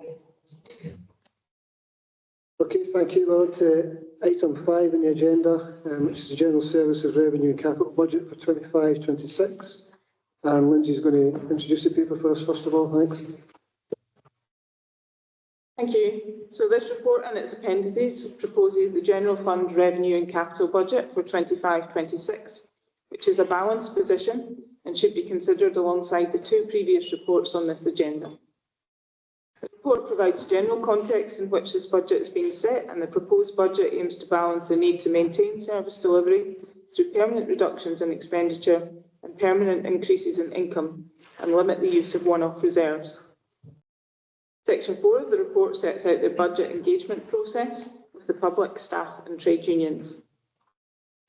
Okay, thank you. We're on to item 5 in the agenda, which is the General Services Revenue and Capital Budget for 25-26. And Lindsay's going to introduce the paper for us first of all. Thanks. Thank you. So this report and its appendices proposes the General Fund Revenue and Capital Budget for 25-26, which is a balanced position and should be considered alongside the 2 previous reports on this agenda. The report provides general context in which this budget is being set, and the proposed budget aims to balance the need to maintain service delivery through permanent reductions in expenditure and permanent increases in income, and limit the use of one-off reserves. Section 4 of the report sets out the budget engagement process with the public, staff and trade unions.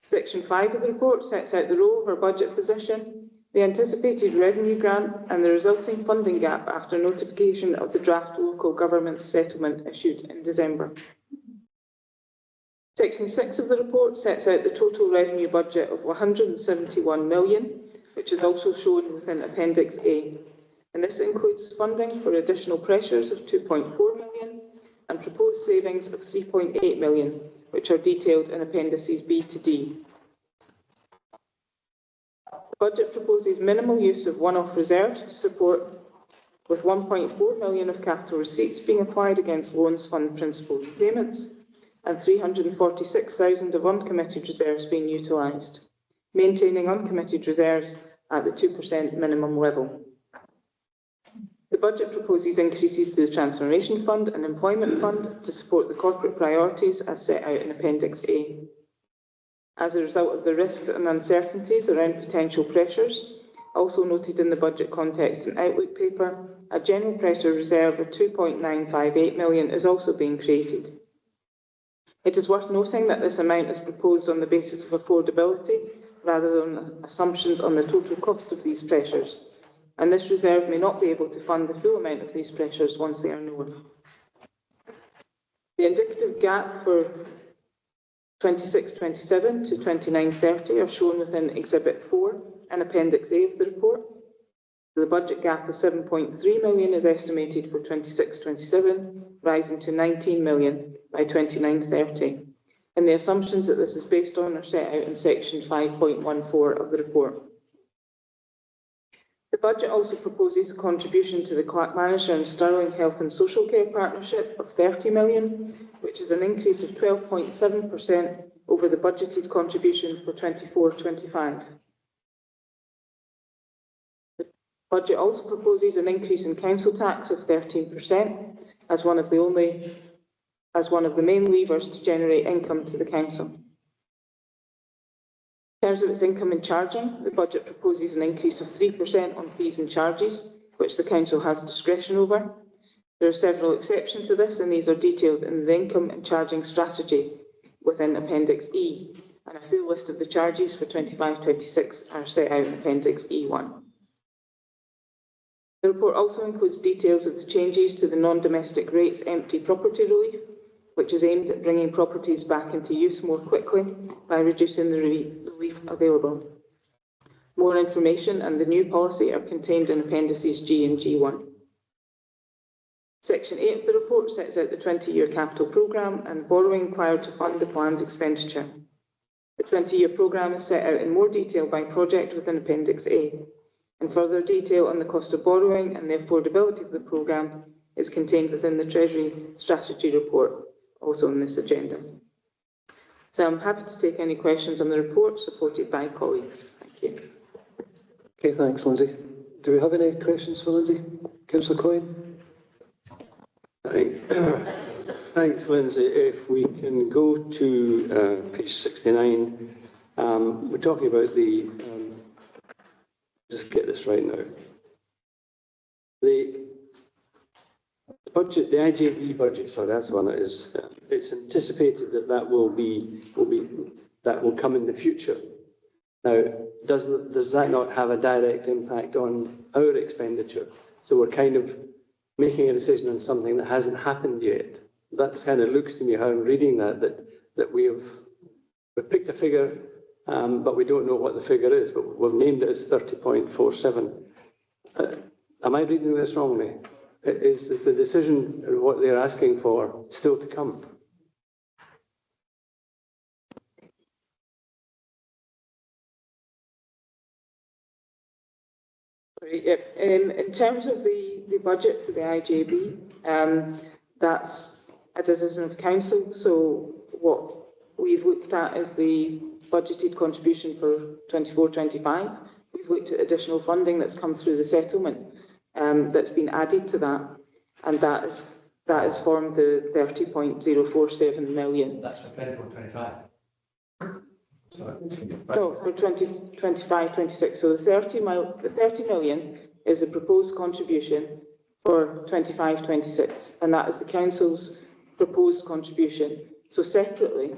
Section 5 of the report sets out the role of our budget position, the anticipated revenue grant and the resulting funding gap after notification of the draft local government settlement issued in December. Section 6 of the report sets out the total revenue budget of 171 million, which is also shown within Appendix A. And this includes funding for additional pressures of 2.4 million and proposed savings of 3.8 million, which are detailed in Appendices B to D. The budget proposes minimal use of one-off reserves to support, with 1.4 million of capital receipts being applied against loans fund principal repayments and 346,000 of uncommitted reserves being utilised, maintaining uncommitted reserves at the 2% minimum level. The budget proposes increases to the Transformation Fund and Employment Fund to support the corporate priorities as set out in Appendix A. As a result of the risks and uncertainties around potential pressures, also noted in the budget context and outlook paper, a general pressure reserve of 2.958 million is also being created. It is worth noting that this amount is proposed on the basis of affordability rather than assumptions on the total cost of these pressures, and this reserve may not be able to fund the full amount of these pressures once they are known. The indicative gap for 26-27 to 29-30 are shown within Exhibit 4 and Appendix A of the report. The budget gap of 7.3 million is estimated for 26-27, rising to 19 million by 29-30. And the assumptions that this is based on are set out in Section 5.14 of the report. The budget also proposes a contribution to the Clackmannanshire and Stirling Health and Social Care Partnership of 30 million, which is an increase of 12.7% over the budgeted contribution for 24-25. The budget also proposes an increase in council tax of 13% as one of the main levers to generate income to the council. In terms of its income and charging, the budget proposes an increase of 3% on fees and charges, which the council has discretion over. There are several exceptions to this, and these are detailed in the income and charging strategy within Appendix E, and a full list of the charges for 25-26 are set out in Appendix E1. The report also includes details of the changes to the non-domestic rates empty property relief, which is aimed at bringing properties back into use more quickly by reducing the relief available. More information and the new policy are contained in Appendices G and G1. Section 8 of the report sets out the 20-year capital programme and borrowing required to fund the planned expenditure. The 20-year programme is set out in more detail by project within Appendix A, and further detail on the cost of borrowing and the affordability of the programme is contained within the Treasury Strategy Report, also on this agenda. So I'm happy to take any questions on the report, supported by colleagues. Thank you. Okay, thanks, Lindsay. Do we have any questions for Lindsay? Councillor Coyne? Thanks, Lindsay. If we can go to page 69, we're talking about the, just get this right now, the budget, the IJB budget, sorry, that's the one it is. It's anticipated that that will come in the future. Now, does that not have a direct impact on our expenditure? So we're kind of making a decision on something that hasn't happened yet. That kind of looks to me, how I'm reading that we've picked a figure, but we don't know what the figure is, but we've named it as 30.47. Am I reading this wrongly? Is the decision or what they're asking for still to come? In terms of the budget for the IJB, that's a decision of council. So what we've looked at is the budgeted contribution for 24-25. We've looked at additional funding that's come through the settlement that's been added to that, and that has formed the 30.047 million. That's for 24-25. No, for 25-26. So the 30 million is the proposed contribution for 25-26, and that is the council's proposed contribution. So separately,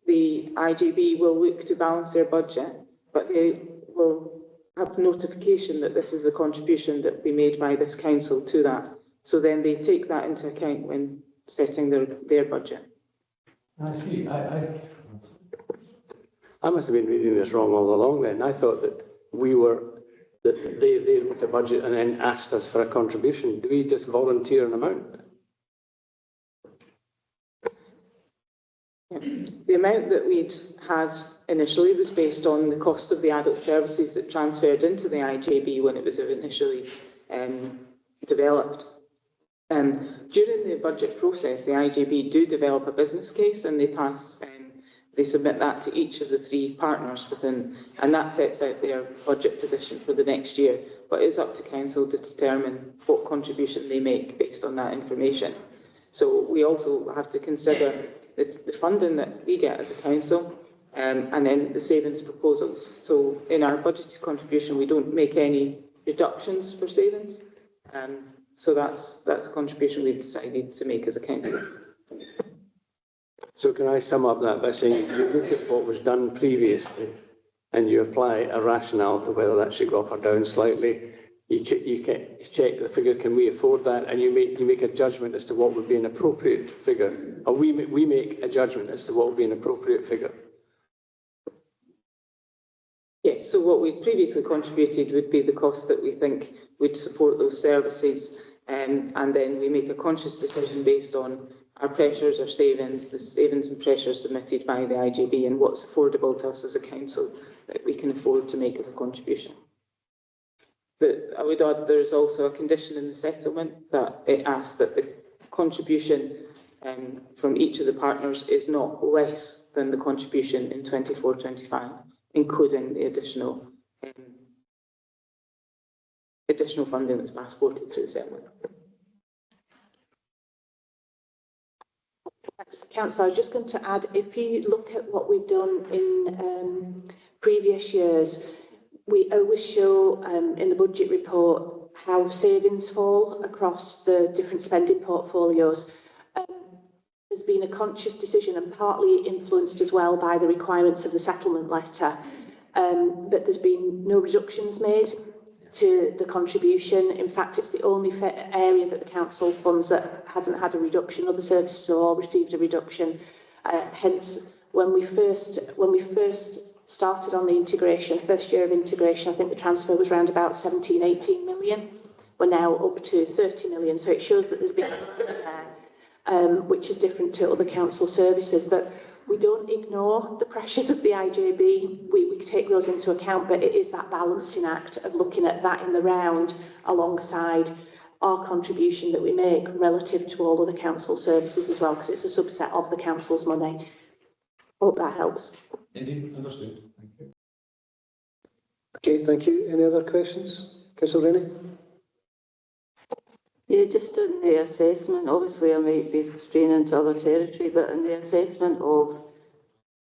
the IJB will look to balance their budget, but they will have notification that this is the contribution that will be made by this council to that. So then they take that into account when setting their budget. I see. I must have been reading this wrong all along then. I thought that they wrote a budget and then asked us for a contribution. Do we just volunteer an amount? The amount that we'd had initially was based on the cost of the adult services that transferred into the IJB when it was initially developed. During the budget process, the IJB do develop a business case and they submit that to each of the three partners within, and that sets out their budget position for the next year. But it is up to council to determine what contribution they make based on that information. So we also have to consider the funding that we get as a council, and then the savings proposals. So in our budgeted contribution, we don't make any reductions for savings. So that's a contribution we've decided to make as a council. So can I sum up that by saying you look at what was done previously and you apply a rationale to whether that should go up or down slightly. You check the figure, can we afford that? And you make a judgment as to what would be an appropriate figure. Or we make a judgment as to what would be an appropriate figure. Yes, so what we previously contributed would be the cost that we think would support those services, and then we make a conscious decision based on our pressures, our savings, the savings and pressures submitted by the IJB, and what's affordable to us as a council that we can afford to make as a contribution. But I would add there's also a condition in the settlement that it asks that the contribution from each of the partners is not less than the contribution in 24-25, including the additional funding that's passported through the settlement. Thanks, Councillor. I was just going to add, if you look at what we've done in previous years, we always show in the budget report how savings fall across the different spending portfolios. There's been a conscious decision, and partly influenced as well by the requirements of the settlement letter, but there's been no reductions made to the contribution. In fact, it's the only area that the council funds that hasn't had a reduction. Other services have all received a reduction. Hence, when we first started on the integration, first year of integration, I think the transfer was around about 17, 18 million. We're now up to 30 million. So it shows that there's been a there, which is different to other council services. But we don't ignore the pressures of the IJB. We take those into account, but it is that balancing act of looking at that in the round alongside our contribution that we make relative to all other council services as well, because it's a subset of the council's money. Hope that helps. Indeed, understood. Thank you. Okay, thank you. Any other questions? Councillor Rennie? Yeah, just in the assessment, obviously I might be straying into other territory, but in the assessment of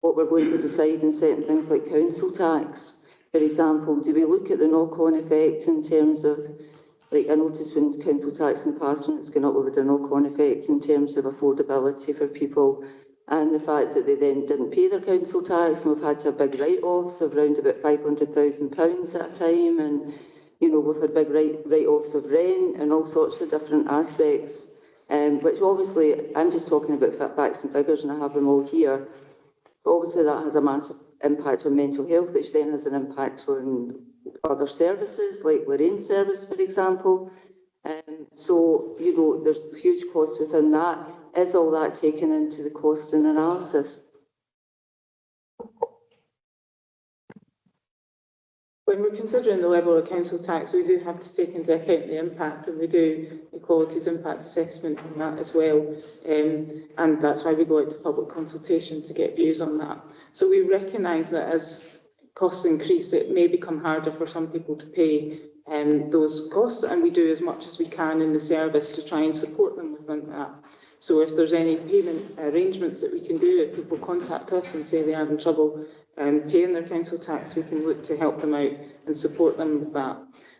what we're going to decide in certain things like council tax, for example, do we look at the knock-on effect in terms of, like I noticed when council tax in the past when it's gone up, we had a knock-on effect in terms of affordability for people, and the fact that they then didn't pay their council tax, and we've had to have big write-offs of around about £500,000 at a time, and you know, we've had big write-offs of rent and all sorts of different aspects, which obviously, I'm just talking about facts and figures and I have them all here, but obviously that has a massive impact on mental health, which then has an impact on other services, like Lorraine's service, for example. So, you know, there's huge costs within that. Is all that taken into the cost and analysis? When we're considering the level of council tax, we do have to take into account the impact, and we do equalities impact assessment on that as well. And that's why we go out to public consultation to get views on that. So we recognise that as costs increase, it may become harder for some people to pay those costs, and we do as much as we can in the service to try and support them within that. So if there's any payment arrangements that we can do, if people contact us and say they're having trouble paying their council tax, we can look to help them out and support them with that.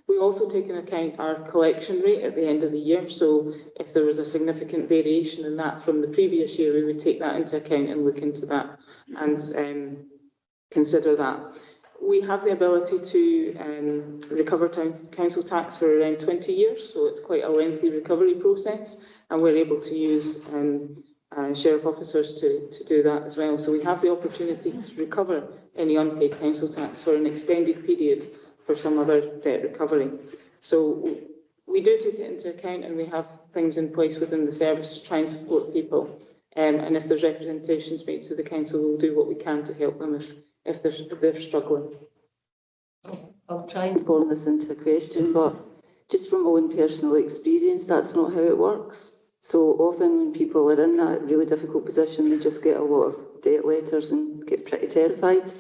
We also take into account our collection rate at the end of the year, so if there was a significant variation in that from the previous year, we would take that into account and look into that and consider that. We have the ability to recover council tax for around 20 years, so it's quite a lengthy recovery process, and we're able to use sheriff officers to do that as well. So we have the opportunity to recover any unpaid council tax for an extended period for some other debt recovery. So we do take it into account, and we have things in place within the service to try and support people. And if there's representations made to the council, we'll do what we can to help them if they're struggling. I'll try and form this into a question, but just from my own personal experience, that's not how it works. So often when people are in that really difficult position, they just get a lot of debt letters and get pretty terrified.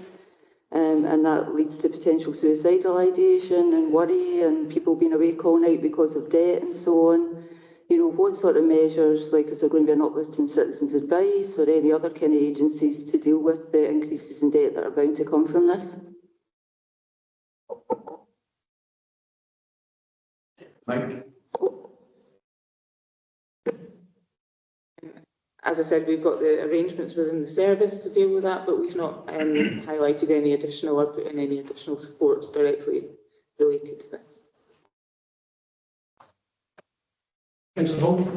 And that leads to potential suicidal ideation and worry and people being awake all night because of debt and so on. You know, what sort of measures, like is there going to be an uplift in citizens' advice or any other kind of agencies to deal with the increases in debt that are bound to come from this? Mike? As I said, we've got the arrangements within the service to deal with that, but we've not highlighted any additional or put in any additional supports directly related to this. Councillor Hall?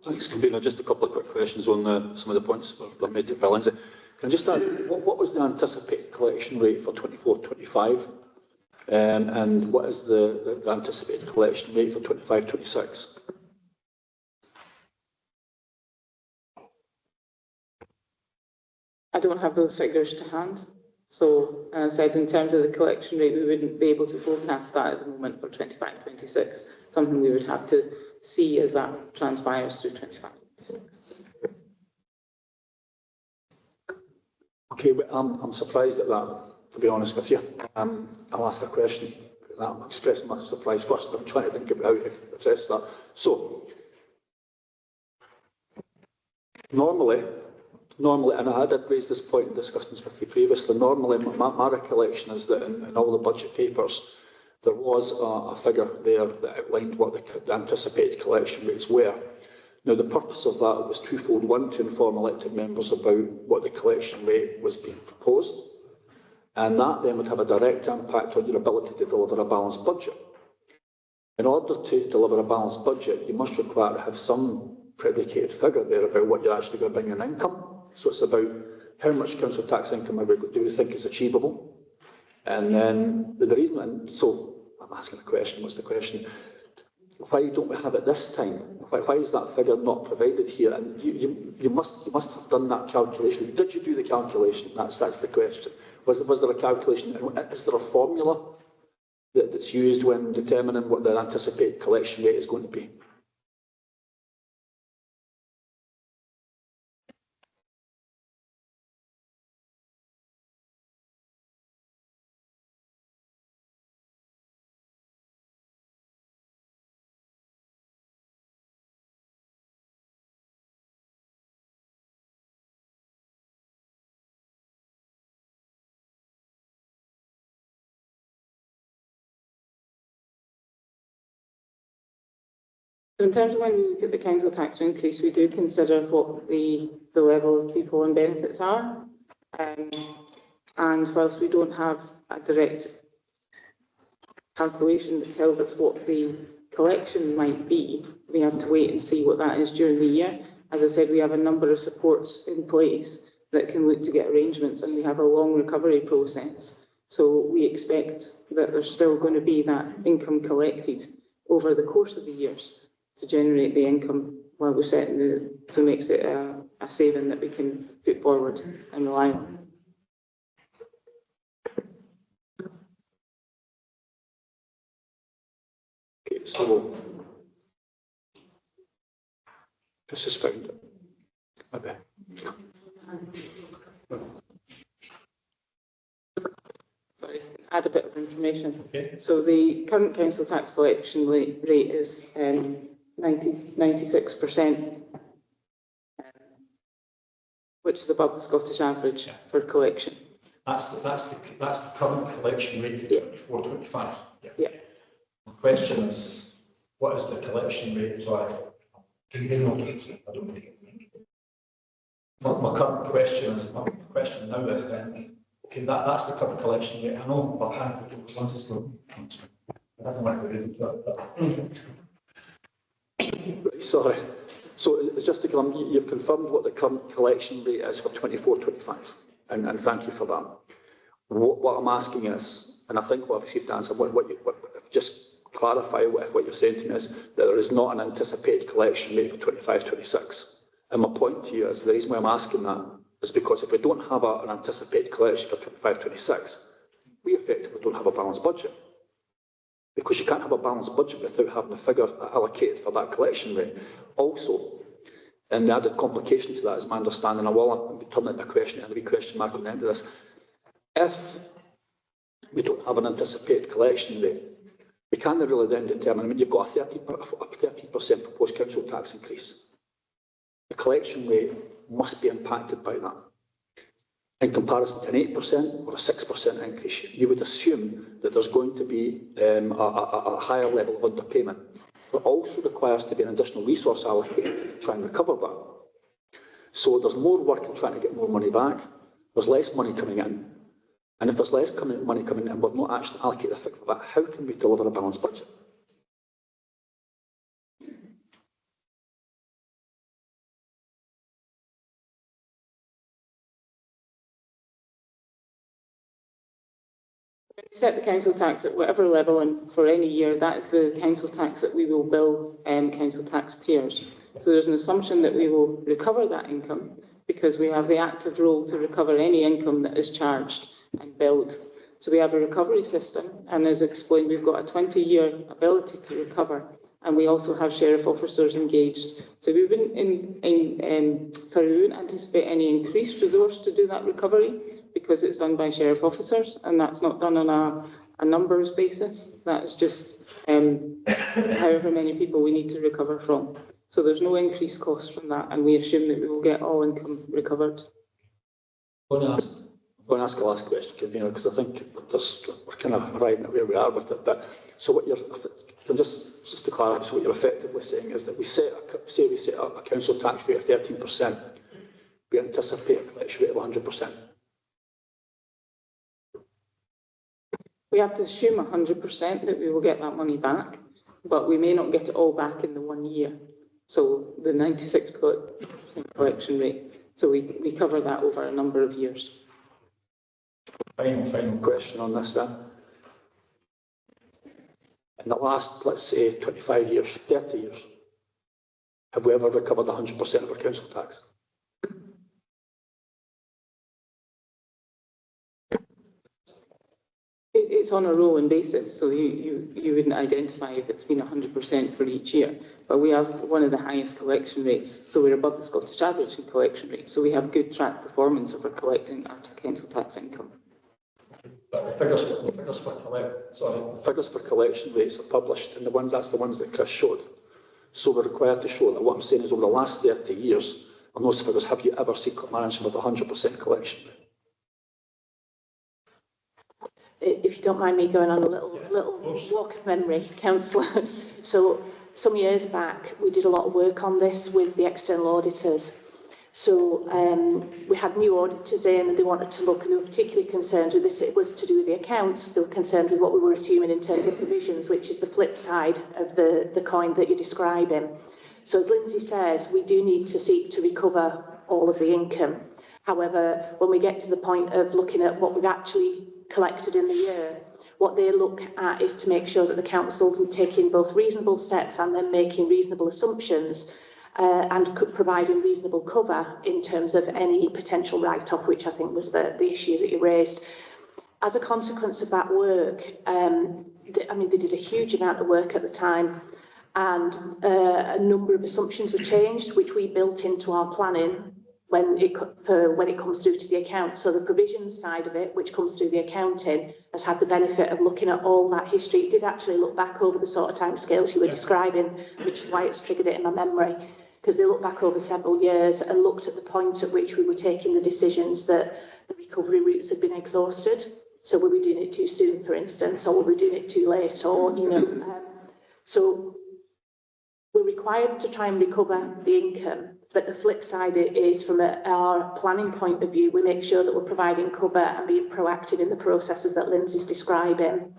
Thanks, Convener. Just a couple of quick questions on some of the points that were made by Lindsay. Can I just add, what was the anticipated collection rate for 24-25? And what is the anticipated collection rate for 25-26? I don't have those figures to hand. So, as I said, in terms of the collection rate, we wouldn't be able to forecast that at the moment for 25-26. Something we would have to see as that transpires through 25-26. Okay, but I'm surprised at that, to be honest with you. I'll ask a question. I'm expressing my surprise first. I'm trying to think about how to address that. So, normally, and I did raise this point in discussions with you previously, normally my recollection is that in all the budget papers, there was a figure there that outlined what the anticipated collection rates were. Now, the purpose of that was twofold. One, to inform elected members about what the collection rate was being proposed, and that then would have a direct impact on your ability to deliver a balanced budget. In order to deliver a balanced budget, you must require to have some predicated figure there about what you're actually going to bring in income. So it's about how much council tax income do we think is achievable? And then the reason, and so I'm asking a question, what's the question? Why don't we have it this time? Why is that figure not provided here? And you must have done that calculation. Did you do the calculation? That's the question. Was there a calculation? Is there a formula that's used when determining what the anticipated collection rate is going to be? So in terms of when we look at the council tax increase, we do consider what the level of people and benefits are. And whilst we don't have a direct calculation that tells us what the collection might be, we have to wait and see what that is during the year. As I said, we have a number of supports in place that can look to get arrangements, and we have a long recovery process. So we expect that there's still going to be that income collected over the course of the years to generate the income while we're setting so it makes it a saving that we can put forward and rely on. Okay, so this is found. Okay. Sorry, add a bit of information. Okay. So the current council tax collection rate is 96%, which is above the Scottish average for collection. That's the current collection rate for 24-25. Yeah. The question is, what is the collection rate? So I don't know. My current question is, my question now is then, okay, that's the current collection rate. I know, but I don't want to read into it. Right, sorry. So it's just to come, you've confirmed what the current collection rate is for 24-25, and thank you for that. What I'm asking is, and I think what I've received the answer, just clarify what you're saying to me is that there is not an anticipated collection rate for 25-26. And my point to you is the reason why I'm asking that is because if we don't have an anticipated collection for 25-26, we effectively don't have a balanced budget. Because you can't have a balanced budget without having a figure allocated for that collection rate. Also, and the added complication to that is my understanding, I will be turning a question and a wee question mark on the end of this. If we don't have an anticipated collection rate, we can't really then determine, I mean, you've got a 13% proposed council tax increase. The collection rate must be impacted by that. In comparison to an 8% or a 6% increase, you would assume that there's going to be a higher level of underpayment. But also requires to be an additional resource allocated to try and recover that. So there's more work in trying to get more money back. There's less money coming in. And if there's less money coming in and we're not actually allocated a figure for that, how can we deliver a balanced budget? We set the council tax at whatever level and for any year, that is the council tax that we will bill council taxpayers. So there's an assumption that we will recover that income because we have the active role to recover any income that is charged and billed. So we have a recovery system, and as explained, we've got a 20-year ability to recover, and we also have sheriff officers engaged. So we wouldn't anticipate any increased resource to do that recovery, because it's done by sheriff officers, and that's not done on a numbers basis. That is just however many people we need to recover from. So there's no increased cost from that, and we assume that we will get all income recovered. I'm going to ask a last question, convener, because I think we're kind of arriving at where we are with it. But so what just to clarify, so what you're effectively saying is that we set a council tax rate of 13%, we anticipate a collection rate of 100%. We have to assume 100% that we will get that money back, but we may not get it all back in the 1 year. So the 96% collection rate, so we cover that over a number of years. Final question on this then. In the last, let's say, 25 years, 30 years, have we ever recovered 100% of our council tax? It's on a rolling basis, so you wouldn't identify if it's been 100% for each year. But we have one of the highest collection rates, so we're above the Scottish average in collection rates. So we have good track performance of our collecting our council tax income. But the figures for collection rates are published, and that's the ones that Chris showed. So we're required to show that. What I'm saying is, over the last 30 years, on those figures, have you ever seen Clackmannanshire with 100% collection rate? If you don't mind me going on a little walk of memory, councillor. So some years back, we did a lot of work on this with the external auditors. So we had new auditors in, and they wanted to look, and they were particularly concerned with this. It was to do with the accounts. They were concerned with what we were assuming in terms of provisions, which is the flip side of the coin that you're describing. So as Lindsay says, we do need to seek to recover all of the income. However, when we get to the point of looking at what we've actually collected in the year. What they look at is to make sure that the councils are taking both reasonable steps and then making reasonable assumptions and providing reasonable cover in terms of any potential write-off, which I think was the issue that you raised. As a consequence of that work, they did a huge amount of work at the time, and a number of assumptions were changed, which we built into our planning when it comes through to the account. So the provisions side of it, which comes through the accounting, has had the benefit of looking at all that history. It did actually look back over the sort of timescales you were describing, which is why it's triggered it in my memory, because they looked back over several years and looked at the point at which we were taking the decisions that the recovery routes had been exhausted. So were we doing it too soon, for instance, or were we doing it too late, or, so we're required to try and recover the income. But the flip side is, from our planning point of view, we make sure that we're providing cover and being proactive in the processes that Lindsay's describing.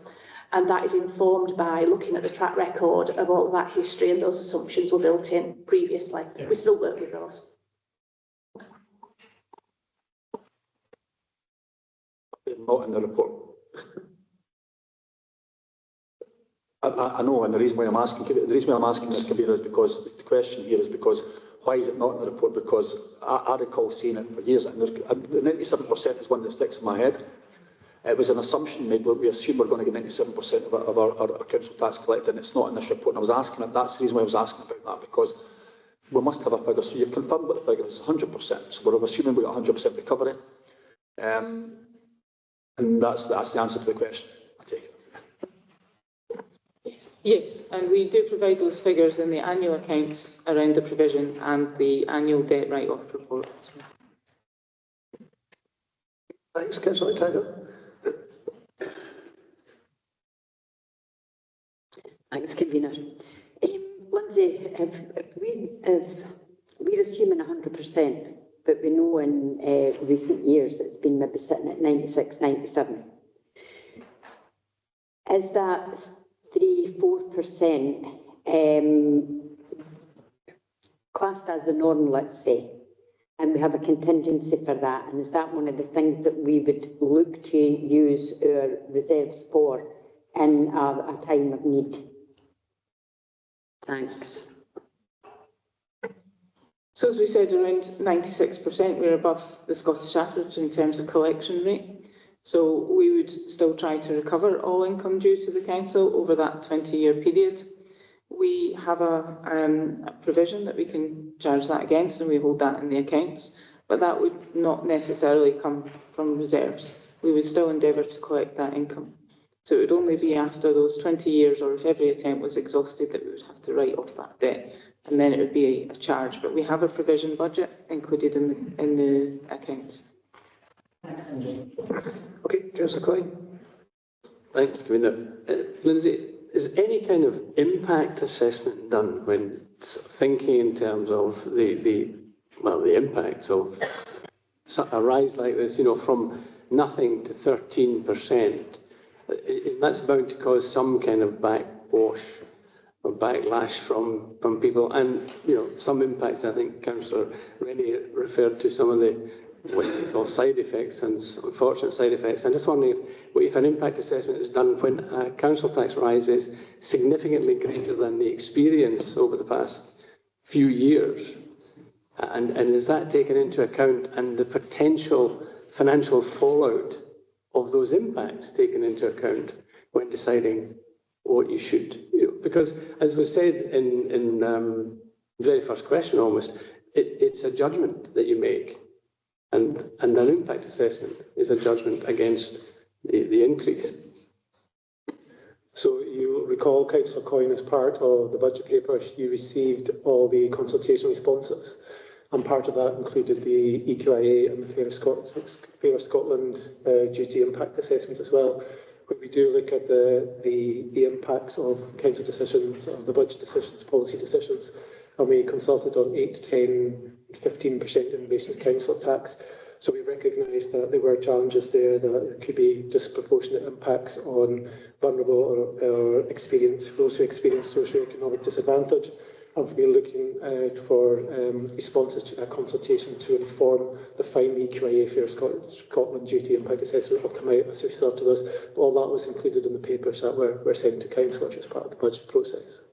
And that is informed by looking at the track record of all that history, and those assumptions were built in previously. Yeah. We still work with those. Not in the report. I know, and the reason why I'm asking this, Kabir, is because the question here is because why is it not in the report? Because I recall seeing it for years, and the 97% is one that sticks in my head. It was an assumption made where we assume we're going to get 97% of our council tax collected, and it's not in this report. And I was asking it, that's the reason why I was asking about that, because we must have a figure. So you've confirmed what the figure is, 100%. So we're assuming we've got 100% recovery. And that's the answer to the question, I take it. Yes, and we do provide those figures in the annual accounts around the provision and the annual debt write-off report. Thanks, Councillor Taggart. Thanks, Convener. Lindsay, we're assuming 100%, but we know in recent years it's been maybe sitting at 96, 97. Is that 3-4% classed as the norm, let's say, and we have a contingency for that? And is that one of the things that we would look to use our reserves for in a time of need? Thanks. So as we said, around 96%, we're above the Scottish average in terms of collection rate. So we would still try to recover all income due to the council over that 20-year period. We have a provision that we can charge that against, and we hold that in the accounts, but that would not necessarily come from reserves. We would still endeavour to collect that income. So it would only be after those 20 years, or if every attempt was exhausted, that we would have to write off that debt, and then it would be a charge. But we have a provision budget included in the accounts. Thanks, Lindsay. Okay, Councillor Coyne. Thanks, Commissioner. Lindsay, is any kind of impact assessment done when thinking in terms of the impacts of a rise like this, from nothing to 13%? That's bound to cause some kind of backwash or backlash from people, and some impacts. I think Councillor Rennie referred to some of the what we call side effects and unfortunate side effects. I'm just wondering if an impact assessment is done when a council tax rise is significantly greater than the experience over the past few years, and is that taken into account, and the potential financial fallout of those impacts taken into account when deciding what you should, because as was said in the very first question almost, it's a judgment that you make, and an impact assessment is a judgment against the increase. So you recall, Councillor Coyne, as part of the budget papers, you received all the consultation responses. And part of that included the EQIA and the Fairer Scotland duty impact assessment as well, where we do look at the impacts of council decisions, of the budget decisions, policy decisions, and we consulted on 8 to 10, 15% in relation to council tax. So we recognised that there were challenges there, that there could be disproportionate impacts on vulnerable or those who experience socioeconomic disadvantage. and we've been looking for responses to that consultation to inform the final EQIA Fair Scotland Duty Impact Assessment will come out as a result of this. All that was included in the papers that were sent to Council, which was part of the budget process.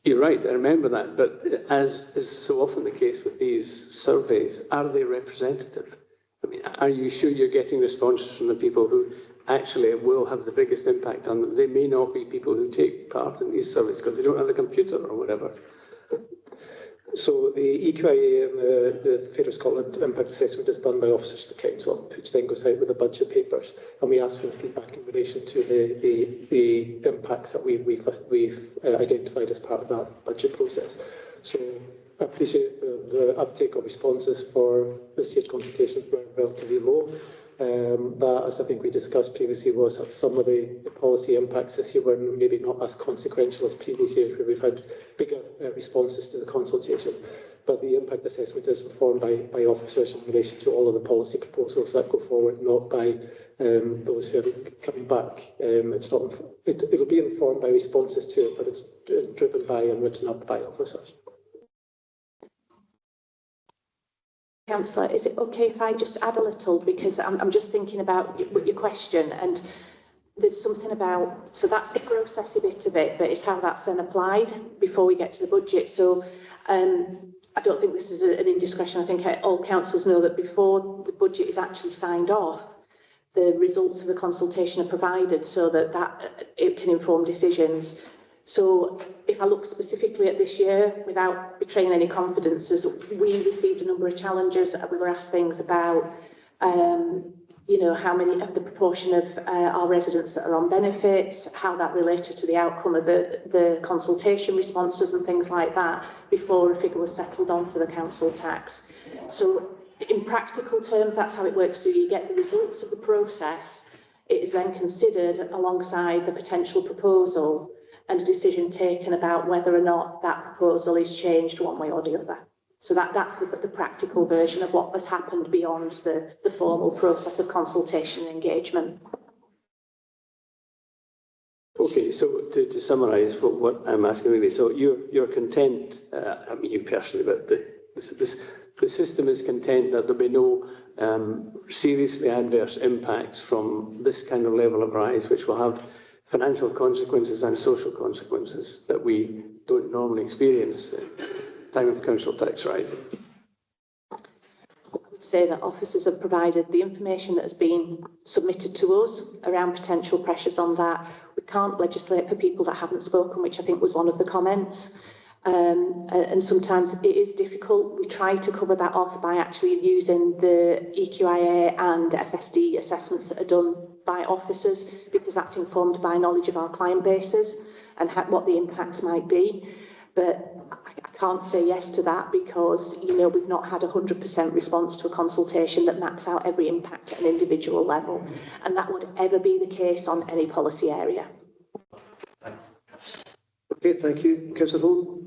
You're right, I remember that, but as is so often the case with these surveys, are they representative? I mean, are you sure you're getting responses from the people who actually will have the biggest impact on them? They may not be people who take part in these surveys because they don't have a computer or whatever. So the EQIA and the Fair of Scotland Impact Assessment is done by officers of the Council, which then goes out with the budget papers, and we ask for the feedback in relation to the impacts that we've identified as part of that budget process. So I appreciate the uptake of responses for this year's consultations were relatively low. That, as I think we discussed previously, was that some of the policy impacts this year were maybe not as consequential as previous years, where we've had bigger responses to the consultation. But the impact assessment is informed by officers in relation to all of the policy proposals that go forward, not by those who are coming back. It'll be informed by responses to it, but it's driven by and written up by officers. Councillor, is it okay if I just add a little, because I'm just thinking about your question, and there's something about, so that's the processy bit of it, but it's how that's then applied before we get to the budget. So I don't think this is an indiscretion. I think all councillors know that before the budget is actually signed off, the results of the consultation are provided so that it can inform decisions. So if I look specifically at this year, without betraying any confidences, we received a number of challenges. We were asked things about, you know, how many of the proportion of our residents that are on benefits, how that related to the outcome of the consultation responses and things like that before a figure was settled on for the council tax. So in practical terms, that's how it works. So you get the results of the process. It is then considered alongside the potential proposal and a decision taken about whether or not that proposal is changed one way or the other. So that's the practical version of what has happened beyond the formal process of consultation and engagement. Okay, so to summarise what I'm asking really, so you're content, I mean you personally, but the system is content that there'll be no seriously adverse impacts from this kind of level of rise, which will have financial consequences and social consequences that we don't normally experience at the time of council tax rising. I would say that officers have provided the information that has been submitted to us around potential pressures on that. We can't legislate for people that haven't spoken, which I think was one of the comments. And sometimes it is difficult. We try to cover that off by actually using the EQIA and FSD assessments that are done by officers, because that's informed by knowledge of our client bases and what the impacts might be. But I can't say yes to that because, you know, we've not had 100% response to a consultation that maps out every impact at an individual level. And that would ever be the case on any policy area. Okay, thank you. Councillor Hall.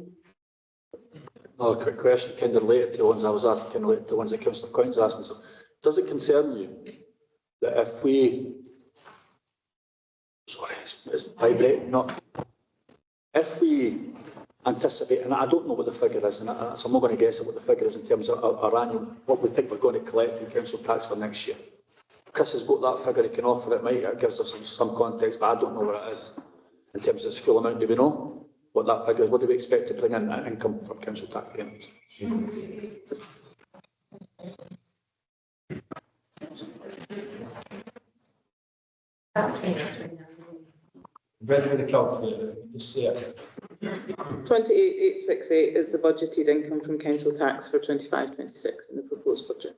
Another quick question, kind of related to the ones I was asking, kind of related to the ones that Councillor Coyne's asking. So, does it concern you that if we, sorry, it's vibrating, not, if we anticipate, and I don't know what the figure is, and so I'm not going to guess at what the figure is in terms of our annual, what we think we're going to collect in council tax for next year. Chris has got that figure he can offer, it might give us some context, but I don't know what it is in terms of its full amount. Do we know what that figure is? What do we expect to bring in income from council tax payments? Ready with the calculator, just say it. 28,868 is the budgeted income from council tax for 25-26 in the proposed budget.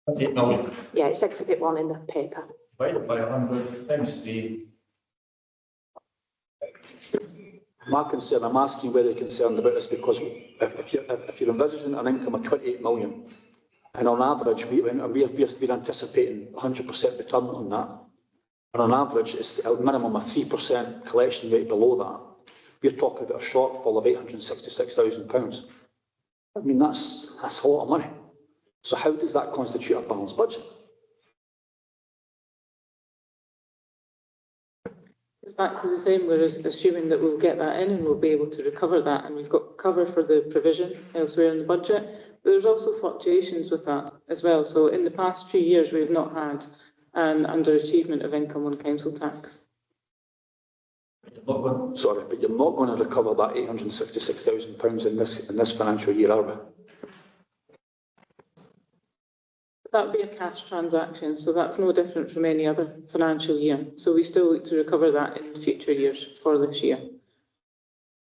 That's 8 million. Yeah, it's Exhibit 1 in the paper. Divided by 100 times 3. My concern, I'm asking whether you're concerned about this, because if you're envisaging an income of 28 million, and on average, we're anticipating 100% return on that, and on average, it's a minimum of 3% collection rate below that, we're talking about a shortfall of £866,000. I mean, that's a lot of money. So how does that constitute a balanced budget? It's back to the same, we're assuming that we'll get that in and we'll be able to recover that, and we've got cover for the provision elsewhere in the budget. But there's also fluctuations with that as well. So in the past few years, we've not had an underachievement of income on council tax. Sorry, but you're not going to recover that £866,000 in this financial year, are we? That would be a cash transaction, so that's no different from any other financial year. So we still look to recover that in future years for this year.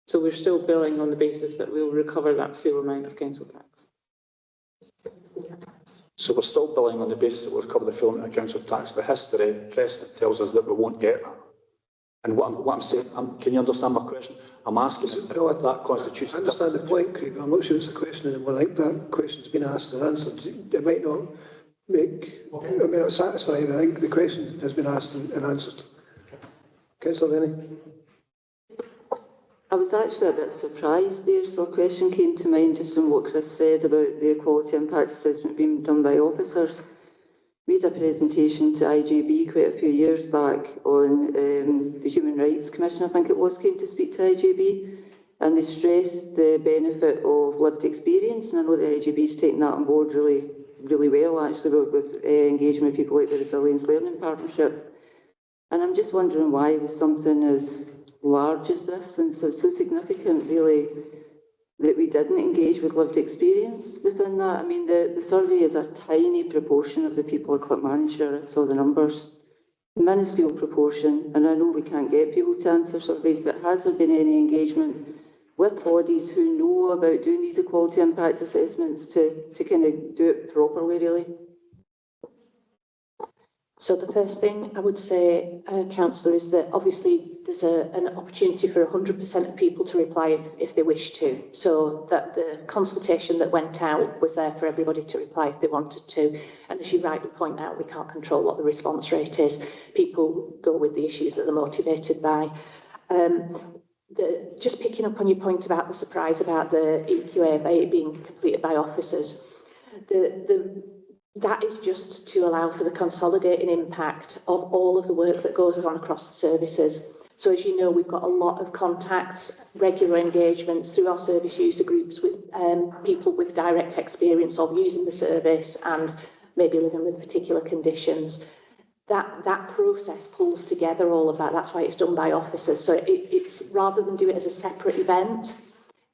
So we're still billing on the basis that we'll recover that full amount of council tax. So we're still billing on the basis that we'll recover the full amount of council tax, but history, precedent tells us that we won't get that. And what I'm saying, can you understand my question? I'm asking if that constitutes... I understand the point, Craig, but I'm not sure it's a question anymore. I think that question's been asked and answered. It might not it may not satisfy you, but I think the question has been asked and answered. Councillor Rennie? I was actually a bit surprised there, so a question came to mind just from what Chris said about the equality impact assessment being done by officers. We had a presentation to IJB quite a few years back on the Human Rights Commission, I think it was, came to speak to IJB, and they stressed the benefit of lived experience, and I know the IJB's taken that on board really well, actually, with engaging with people like the Resilience Learning Partnership. And I'm just wondering why with something as large as this and so significant, really, that we didn't engage with lived experience within that. I mean, the survey is a tiny proportion of the people of Clackmannanshire. I saw the numbers, minuscule proportion, and I know we can't get people to answer surveys, but has there been any engagement with bodies who know about doing these equality impact assessments to kind of do it properly, really? So the first thing I would say, Councillor, is that obviously there's an opportunity for 100% of people to reply if they wish to. So that the consultation that went out was there for everybody to reply if they wanted to. And as you rightly point out, we can't control what the response rate is. People go with the issues that they're motivated by. Just picking up on your point about the surprise about the EQA being completed by officers, that is just to allow for the consolidating impact of all of the work that goes on across the services. So as you know, we've got a lot of contacts, regular engagements through our service user groups with people with direct experience of using the service and maybe living with particular conditions. That process pulls together all of that. That's why it's done by officers. So it's rather than do it as a separate event,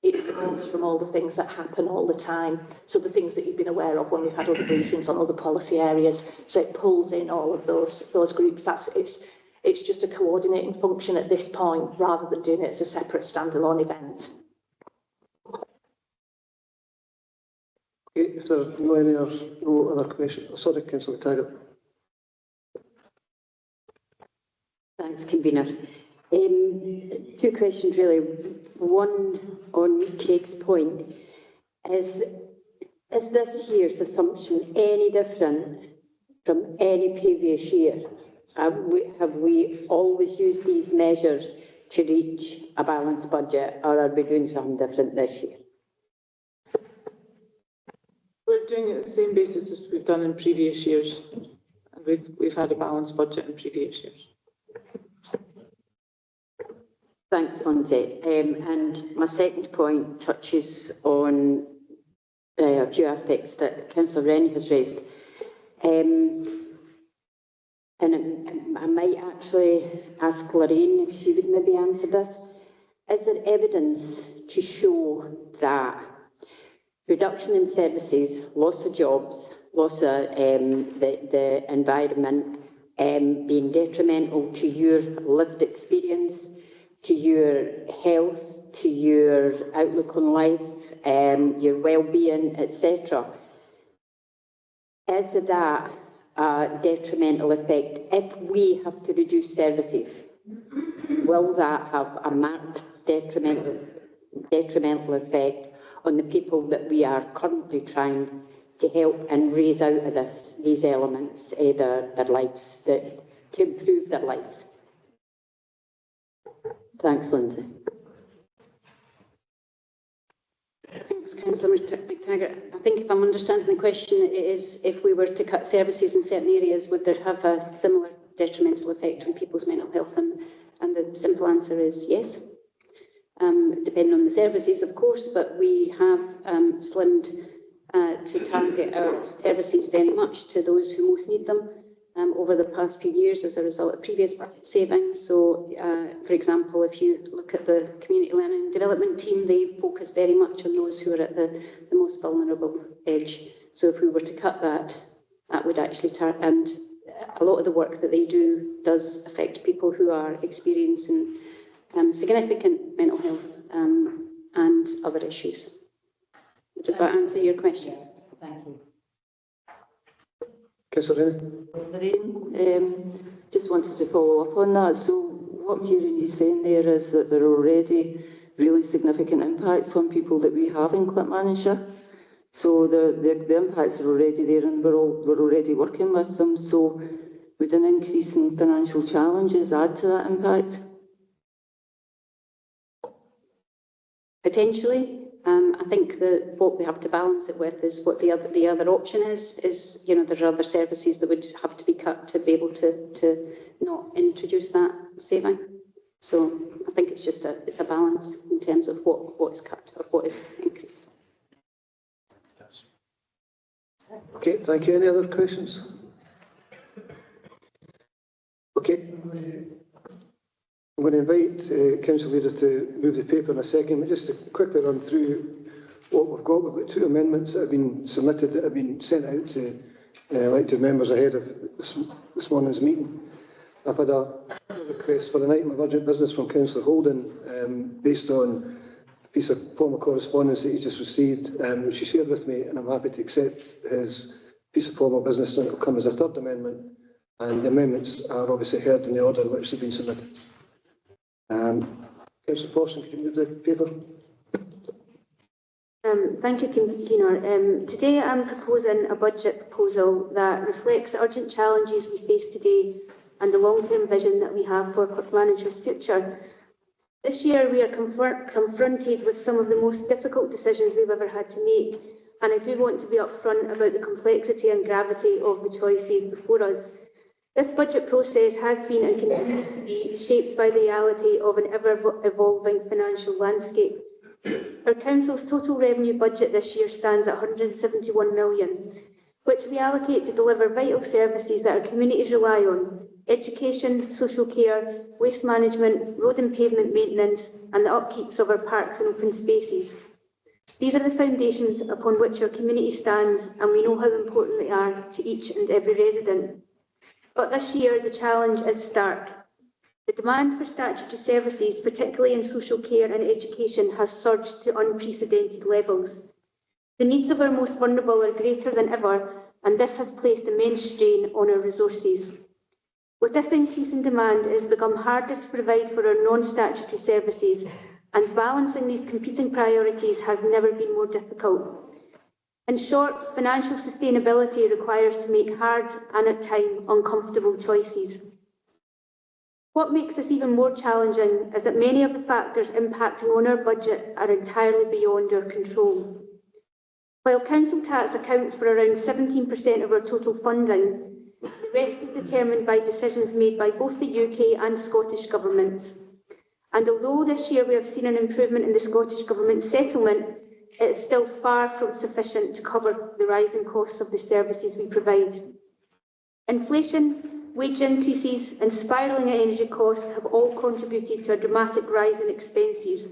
it flows from all the things that happen all the time. So the things that you've been aware of when we've had other briefings on other policy areas. So it pulls in all of those groups. It's just a coordinating function at this point, rather than doing it as a separate standalone event. Okay, if there are no other questions, sorry, Councillor Taggart. Thanks, Convener. Two questions really. One on Craig's point. Is this year's assumption any different from any previous year? Have we always used these measures to reach a balanced budget, or are we doing something different this year? We're doing it the same basis as we've done in previous years. We've had a balanced budget in previous years. Thanks, Lindsay. And my second point touches on a few aspects that Councillor Rennie has raised. And I might actually ask Lorraine if she would maybe answer this. Is there evidence to show that reduction in services, loss of jobs, loss of the environment being detrimental to your lived experience, to your health, to your outlook on life, your well-being, etc.? Is that a detrimental effect? If we have to reduce services, will that have a marked detrimental effect on the people that we are currently trying to help and raise out of these elements, their lives, to improve their life? Thanks, Lindsay. Thanks, Councillor McTaggart. I think if I'm understanding the question, it is if we were to cut services in certain areas, would there have a similar detrimental effect on people's mental health And the simple answer is yes. Depending on the services, of course, but we have slimmed to target our services very much to those who most need them over the past few years as a result of previous budget savings. So, for example, if you look at the Community Learning and Development team, they focus very much on those who are at the most vulnerable edge. So if we were to cut that, that would actually and a lot of the work that they do does affect people who are experiencing significant mental health and other issues. Does that answer your question? Yes, thank you. Councillor Lorraine, just wanted to follow up on that. So what I'm hearing you saying there is that there are already really significant impacts on people that we have in Clackmannanshire. So the impacts are already there and we're already working with them. So would an increase in financial challenges add to that impact? Potentially. I think that what we have to balance it with is what the other option is, you know, there are other services that would have to be cut to be able to not introduce that saving. So I think it's just it's a balance in terms of what is cut or what is increased. Okay, thank you. Any other questions? Okay. I'm going to invite council leaders to move the paper in a second, but just to quickly run through what we've got. We've got two amendments that have been submitted, that have been sent out to elected members ahead of this morning's meeting. I've had a request for an item of urgent business from Councillor Holden based on a piece of formal correspondence that he just received, which he shared with me, and I'm happy to accept his piece of formal business, and it will come as a third amendment, and the amendments are obviously heard in the order in which they've been submitted. Councillor Forson, could you move the paper? Thank you, Convener. Today I'm proposing a budget proposal that reflects the urgent challenges we face today and the long-term vision that we have for Clackmannanshire future. This year we are confronted with some of the most difficult decisions we've ever had to make, and I do want to be upfront about the complexity and gravity of the choices before us. This budget process has been and continues to be shaped by the reality of an ever-evolving financial landscape. Our council's total revenue budget this year stands at 171 million, which we allocate to deliver vital services that our communities rely on: education, social care, waste management, road and pavement maintenance, and the upkeeps of our parks and open spaces. These are the foundations upon which our community stands, and we know how important they are to each and every resident. But this year, the challenge is stark. The demand for statutory services, particularly in social care and education, has surged to unprecedented levels. The needs of our most vulnerable are greater than ever, and this has placed immense strain on our resources. With this increase in demand, it has become harder to provide for our non-statutory services, and balancing these competing priorities has never been more difficult. In short, financial sustainability requires to make hard and at times uncomfortable choices. What makes this even more challenging is that many of the factors impacting on our budget are entirely beyond our control. While council tax accounts for around 17% of our total funding, the rest is determined by decisions made by both the UK and Scottish governments. And although this year we have seen an improvement in the Scottish Government settlement, it is still far from sufficient to cover the rising costs of the services we provide. Inflation, wage increases and spiralling energy costs have all contributed to a dramatic rise in expenses.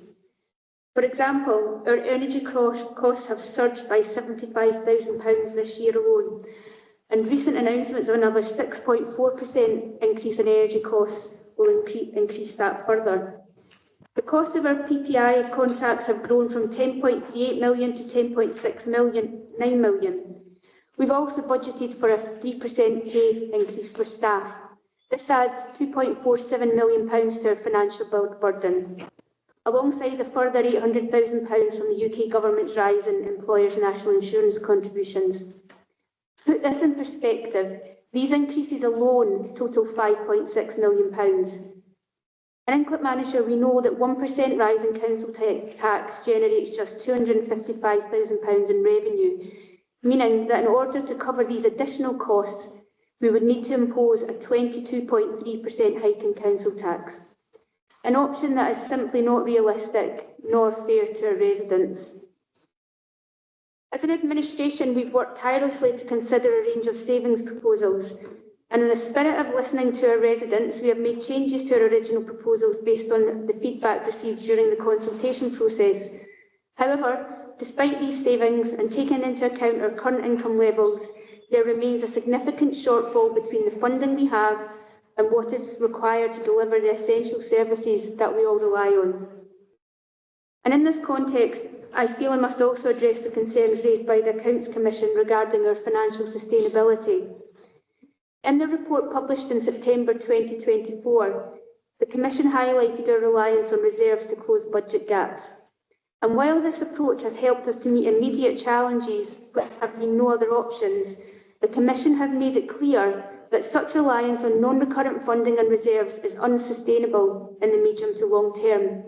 For example, our energy costs have surged by £75,000 this year alone, and recent announcements of another 6.4% increase in energy costs will increase that further. The cost of our PPI contracts have grown from 10.38 million to 10.9 million. We've also budgeted for a 3% pay increase for staff. This adds £2.47 million to our financial burden, alongside a further £800,000 from the UK Government's rise in employers' national insurance contributions. To put this in perspective, these increases alone total £5.6 million. And in Clackmannanshire, we know that 1% rise in council tax generates just £255,000 in revenue, meaning that in order to cover these additional costs, we would need to impose a 22.3% hike in council tax. an option that is simply not realistic nor fair to our residents. As an administration, we've worked tirelessly to consider a range of savings proposals, and in the spirit of listening to our residents, we have made changes to our original proposals based on the feedback received during the consultation process. However, despite these savings and taking into account our current income levels, there remains a significant shortfall between the funding we have and what is required to deliver the essential services that we all rely on. And in this context, I feel I must also address the concerns raised by the Accounts Commission regarding our financial sustainability. In the report published in September 2024, the Commission highlighted our reliance on reserves to close budget gaps. And while this approach has helped us to meet immediate challenges which have been no other options, the Commission has made it clear that such reliance on non-recurrent funding and reserves is unsustainable in the medium to long term.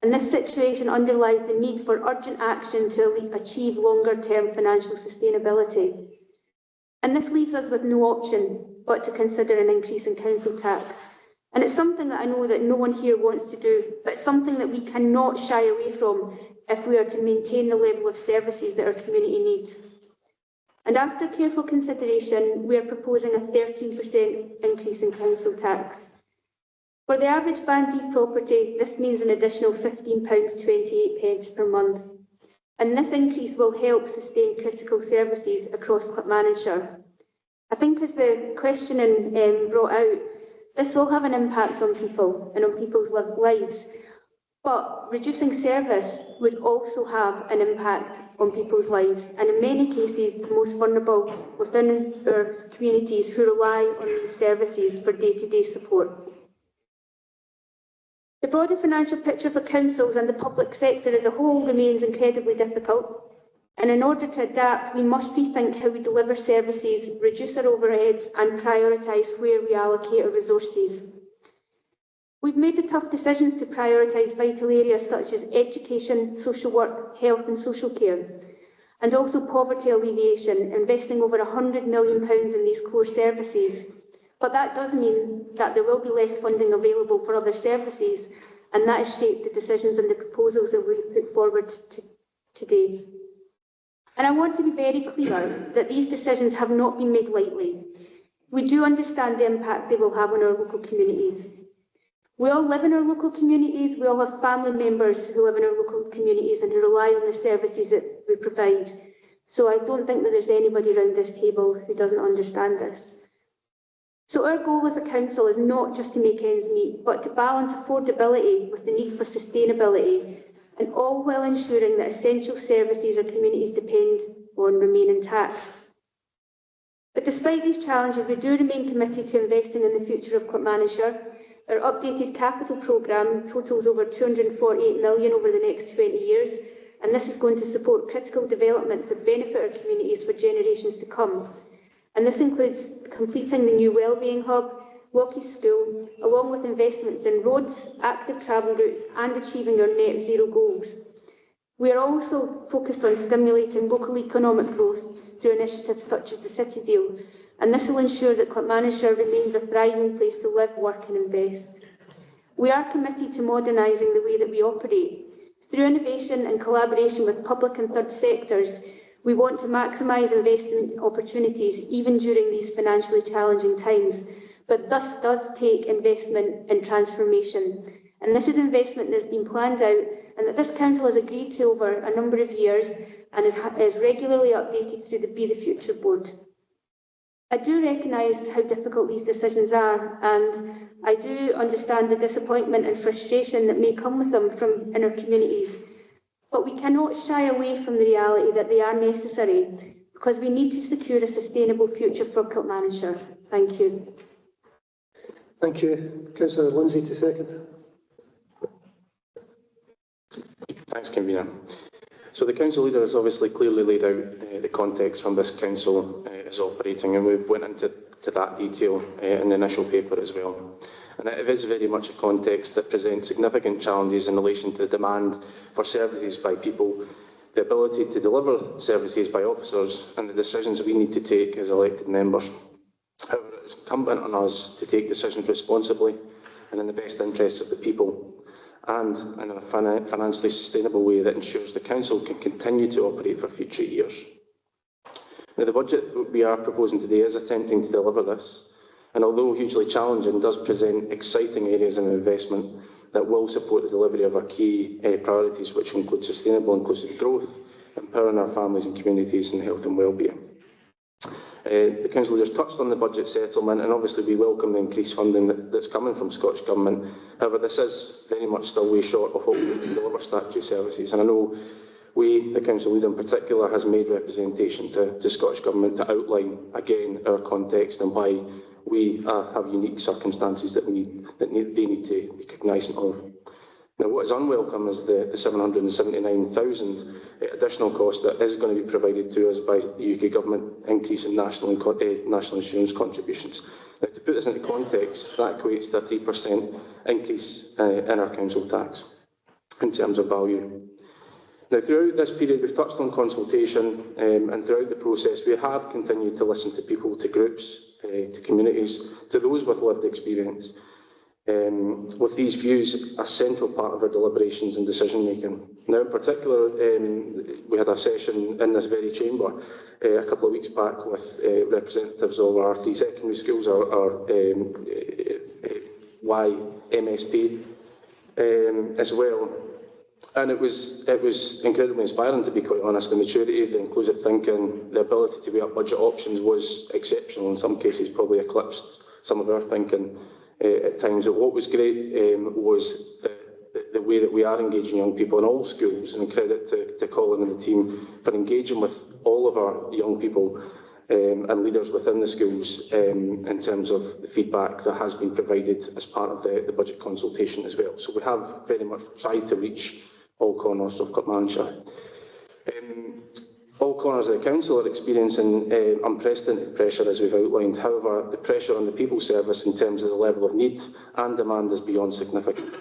And this situation underlies the need for urgent action to achieve longer-term financial sustainability. And this leaves us with no option but to consider an increase in council tax. And it's something that I know that no one here wants to do, but it's something that we cannot shy away from if we are to maintain the level of services that our community needs. And after careful consideration, we are proposing a 13% increase in council tax. For the average Band D property, this means an additional £15.28 per month. And this increase will help sustain critical services across Clackmannanshire. I think, as the questioning brought out, this will have an impact on people and on people's lives. But reducing service would also have an impact on people's lives, and in many cases, the most vulnerable within our communities who rely on these services for day-to-day support. The broader financial picture for councils and the public sector as a whole remains incredibly difficult, and in order to adapt, we must rethink how we deliver services, reduce our overheads, and prioritise where we allocate our resources. We've made the tough decisions to prioritise vital areas such as education, social work, health and social care, and also poverty alleviation, investing over £100 million in these core services. But that does mean that there will be less funding available for other services, and that has shaped the decisions and the proposals that we've put forward today. And I want to be very clear that these decisions have not been made lightly. We do understand the impact they will have on our local communities. We all live in our local communities, we all have family members who live in our local communities and who rely on the services that we provide. So I don't think that there's anybody around this table who doesn't understand this. So our goal as a council is not just to make ends meet, but to balance affordability with the need for sustainability, and all while ensuring that essential services our communities depend on remain intact. But despite these challenges, we do remain committed to investing in the future of Clackmannanshire. Our updated capital programme totals over £248 million over the next 20 years, and this is going to support critical developments that benefit our communities for generations to come. And this includes completing the new wellbeing hub, Lockie's School, along with investments in roads, active travel routes, and achieving our net zero goals. We are also focused on stimulating local economic growth through initiatives such as the City Deal, and this will ensure that Clackmannanshire remains a thriving place to live, work and invest. We are committed to modernising the way that we operate. Through innovation and collaboration with public and third sectors, we want to maximise investment opportunities even during these financially challenging times, but this does take investment in transformation. And this is investment that has been planned out and that this council has agreed to over a number of years and is regularly updated through the Be the Future board. I do recognise how difficult these decisions are, and I do understand the disappointment and frustration that may come with them from in our communities. But we cannot shy away from the reality that they are necessary, because we need to secure a sustainable future for Clackmannanshire. Thank you. Thank you. Councillor Lindsay to second. Thanks, Convener. So the council leader has obviously clearly laid out the context from this council is operating, and we've went into that detail in the initial paper as well. And it is very much a context that presents significant challenges in relation to the demand for services by people, the ability to deliver services by officers, and the decisions we need to take as elected members. However, it is incumbent on us to take decisions responsibly and in the best interests of the people. and in a financially sustainable way that ensures the Council can continue to operate for future years. Now, the budget that we are proposing today is attempting to deliver this, and although hugely challenging, does present exciting areas of investment that will support the delivery of our key priorities, which include sustainable inclusive growth, empowering our families and communities, and health and wellbeing. The Council leaders touched on the budget settlement, and obviously we welcome the increased funding that's coming from Scottish Government. However, this is very much still way short of what we need to deliver statutory services, and I know we, the Council leader in particular, has made representation to Scottish Government to outline again our context and why we have unique circumstances that they need to be cognisant of. Now, what is unwelcome is the 779,000 additional cost that is going to be provided to us by the UK Government increase in national insurance contributions. Now, to put this into context, that equates to a 3% increase in our council tax in terms of value. Now, throughout this period, we've touched on consultation, and throughout the process, we have continued to listen to people, to groups, to communities, to those with lived experience. With these views a central part of our deliberations and decision making. Now, in particular, we had a session in this very chamber a couple of weeks back with representatives of our three secondary schools, our YMSP as well. And it was incredibly inspiring, to be quite honest. The maturity, the inclusive thinking, the ability to weigh up budget options was exceptional. In some cases, probably eclipsed some of our thinking at times. But what was great was the way that we are engaging young people in all schools, and credit to Colin and the team for engaging with all of our young people and leaders within the schools in terms of the feedback that has been provided as part of the budget consultation as well. So we have very much tried to reach all corners of Clackmannanshire. All corners of the council are experiencing unprecedented pressure, as we've outlined. However, the pressure on the people service in terms of the level of need and demand is beyond significant.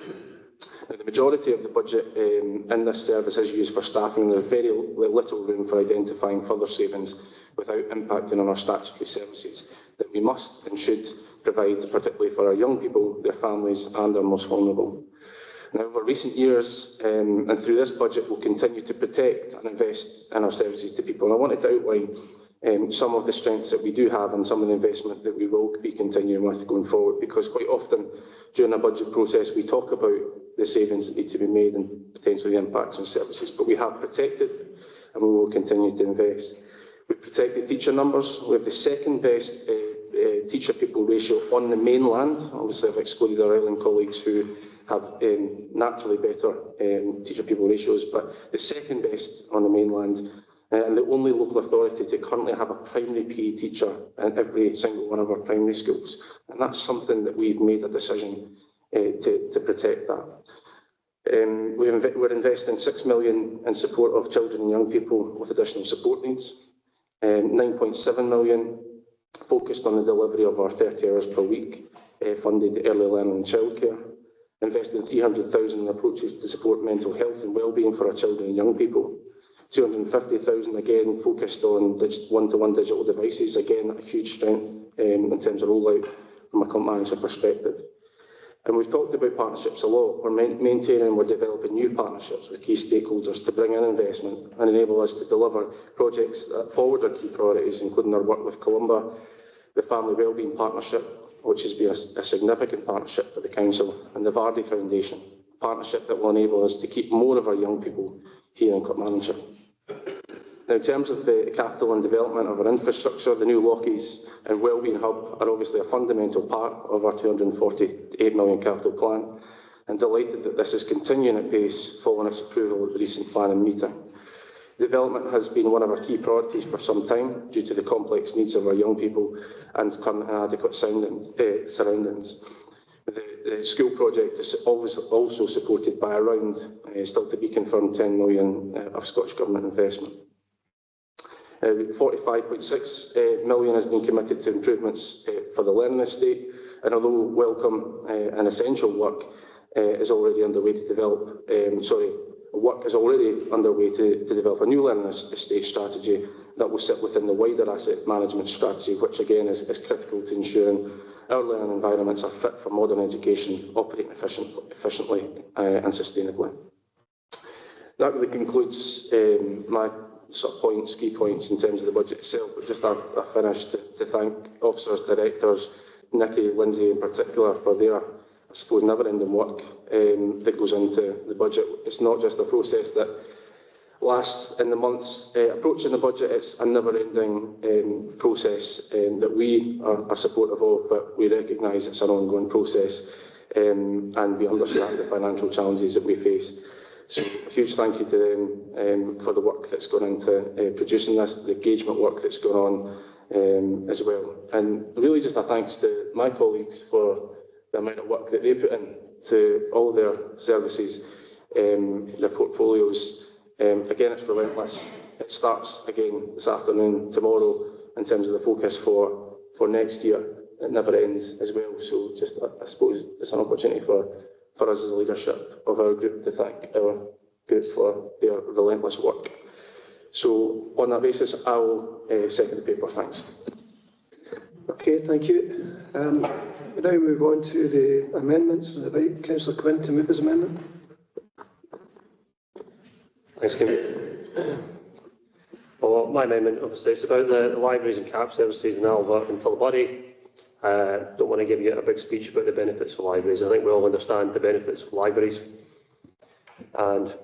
Now, the majority of the budget in this service is used for staffing, and there's very little room for identifying further savings without impacting on our statutory services that we must and should provide, particularly for our young people, their families and our most vulnerable. Now, over recent years and through this budget, we'll continue to protect and invest in our services to people. And I wanted to outline some of the strengths that we do have and some of the investment that we will be continuing with going forward, because quite often during a budget process we talk about the savings that need to be made and potentially the impacts on services, but we have protected and we will continue to invest. We've protected teacher numbers. We have the second best teacher people ratio on the mainland. Obviously I've excluded our island colleagues who have naturally better teacher people ratios, but the second best on the mainland, and the only local authority to currently have a primary PE teacher in every single one of our primary schools. And that's something that we've made a decision to protect that. We're investing £6 million in support of children and young people with additional support needs, £9.7 million focused on the delivery of our 30 hours per week funded early learning and childcare, investing £300,000 in approaches to support mental health and wellbeing for our children and young people, £250,000 again focused on one-to-one digital devices, again a huge strength in terms of rollout from a Clackmannanshire perspective. And we've talked about partnerships a lot. We're maintaining and we're developing new partnerships with key stakeholders to bring in investment and enable us to deliver projects that forward our key priorities, including our work with Columba, the Family Wellbeing Partnership, which has been a significant partnership for the Council, and the Vardy Foundation, a partnership that will enable us to keep more of our young people here in Clackmannanshire. Now, in terms of the capital and development of our infrastructure, the new Lockies and Wellbeing Hub are obviously a fundamental part of our £248 million capital plan, and delighted that this is continuing at pace following its approval at the recent planning meeting. Development has been one of our key priorities for some time due to the complex needs of our young people and current inadequate surroundings. The school project is also supported by around, still to be confirmed, £10 million of Scottish Government investment. £45.6 million has been committed to improvements for the learning estate, and although welcome and essential work is already underway to develop, work is already underway to develop a new learning estate strategy that will sit within the wider asset management strategy, which again is critical to ensuring our learning environments are fit for modern education, operating efficiently and sustainably. That really concludes my sort of points, key points in terms of the budget itself, but just I finish to thank officers, directors, Nikki, Lindsay in particular, for their, I suppose, never-ending work that goes into the budget. It's not just a process that lasts in the months approaching the budget, it's a never-ending process that we are supportive of, but we recognise it's an ongoing process and we understand the financial challenges that we face. So a huge thank you to them for the work that's gone into producing this, the engagement work that's gone on as well. And really just a thanks to my colleagues for the amount of work that they put in to all their services, their portfolios. Again, it's relentless. It starts again this afternoon, tomorrow, in terms of the focus for next year. It never ends as well. So just, I suppose, it's an opportunity for us as a leadership of our group to thank our group for their relentless work. So on that basis, I will second the paper. Thanks. Okay, thank you. We now move on to the amendments and invite Councillor Quinn to move his amendment. Thanks, Kim. Well, my amendment, obviously, is about the libraries and CAP services in Alva and Tullibody. Don't want to give you a big speech about the benefits of libraries. I think we all understand the benefits of libraries. And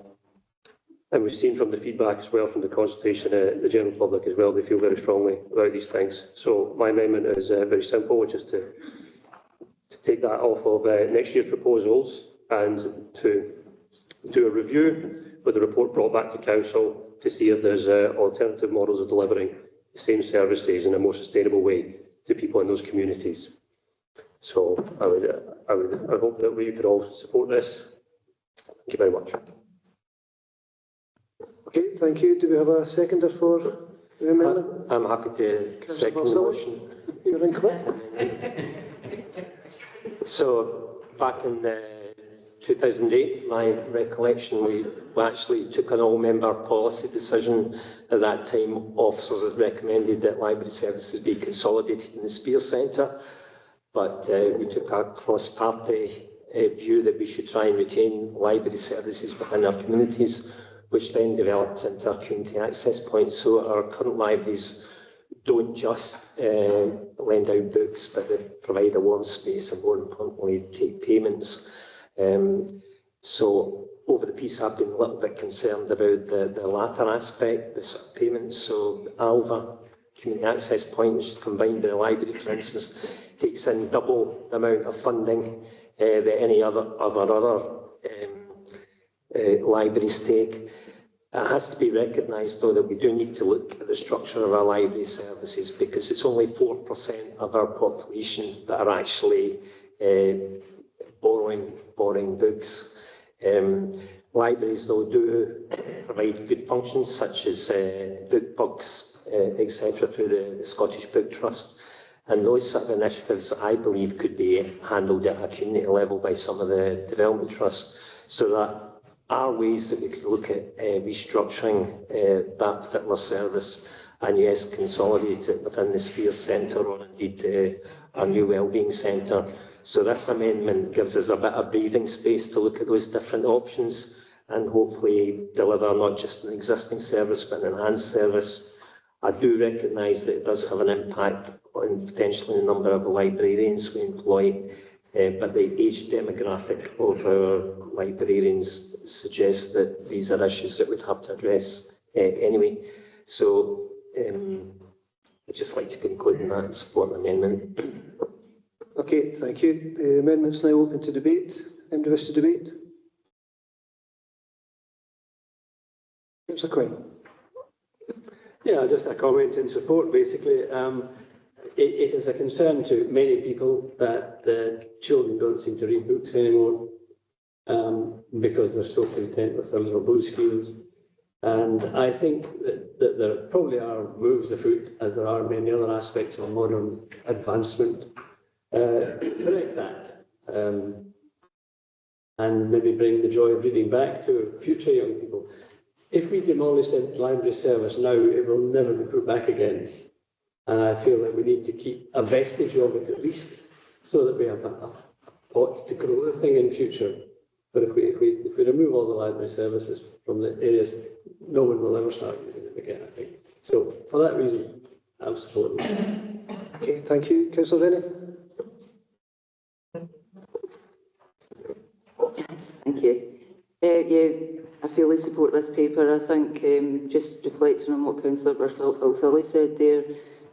we've seen from the feedback as well from the consultation, the general public as well, they feel very strongly about these things. So my amendment is very simple, which is to take that off of next year's proposals and to do a review with the report brought back to Council to see if there's alternative models of delivering the same services in a more sustainable way to people in those communities. So I hope that we could all support this. Thank you very much. Okay, thank you. Do we have a seconder for the amendment? I'm happy to second the motion. You're in quick. So back in 2008, my recollection, we actually took an all-member policy decision. At that time, officers had recommended that library services be consolidated in the Spears Centre, but we took a cross-party view that we should try and retain library services within our communities, which then developed into our community access points. So our current libraries don't just lend out books, but they provide a warm space and, more importantly, take payments. So over the piece, I've been a little bit concerned about the latter aspect, the sort of payments. So Alva community access points combined with the library, for instance, takes in double the amount of funding that any other libraries take. It has to be recognised, though, that we do need to look at the structure of our library services, because it's only 4% of our population that are actually borrowing books. Libraries, though, do provide good functions such as book bucks, etc., through the Scottish Book Trust. And those sort of initiatives, I believe, could be handled at a community level by some of the development trusts. So that are ways that we could look at restructuring that particular service and, yes, consolidate it within the Spears Centre or indeed our new wellbeing centre. So this amendment gives us a bit of breathing space to look at those different options and hopefully deliver not just an existing service but an enhanced service. I do recognise that it does have an impact on potentially the number of librarians we employ, but the age demographic of our librarians suggests that these are issues that we'd have to address anyway. So I'd just like to conclude on that and support the amendment. Okay, thank you. The amendment's now open to debate. Anybody wish to debate? Councillor Quinn. Yeah, just a comment in support, basically. It is a concern to many people that the children don't seem to read books anymore because they're so content with their little blue screens. And I think that there probably are moves afoot, as there are many other aspects of modern advancement, correct that, and maybe bring the joy of reading back to future young people. If we demolish the library service now, it will never be put back again. And I feel that we need to keep a vestige of it at least so that we have a pot to grow the thing in future. But if we remove all the library services from the areas, no one will ever start using them again, I think. So for that reason, absolutely. Okay, thank you. Councillor Rennie? Thank you. Yeah, I fully support this paper. I think just reflecting on what Councillor Bilsilly said there,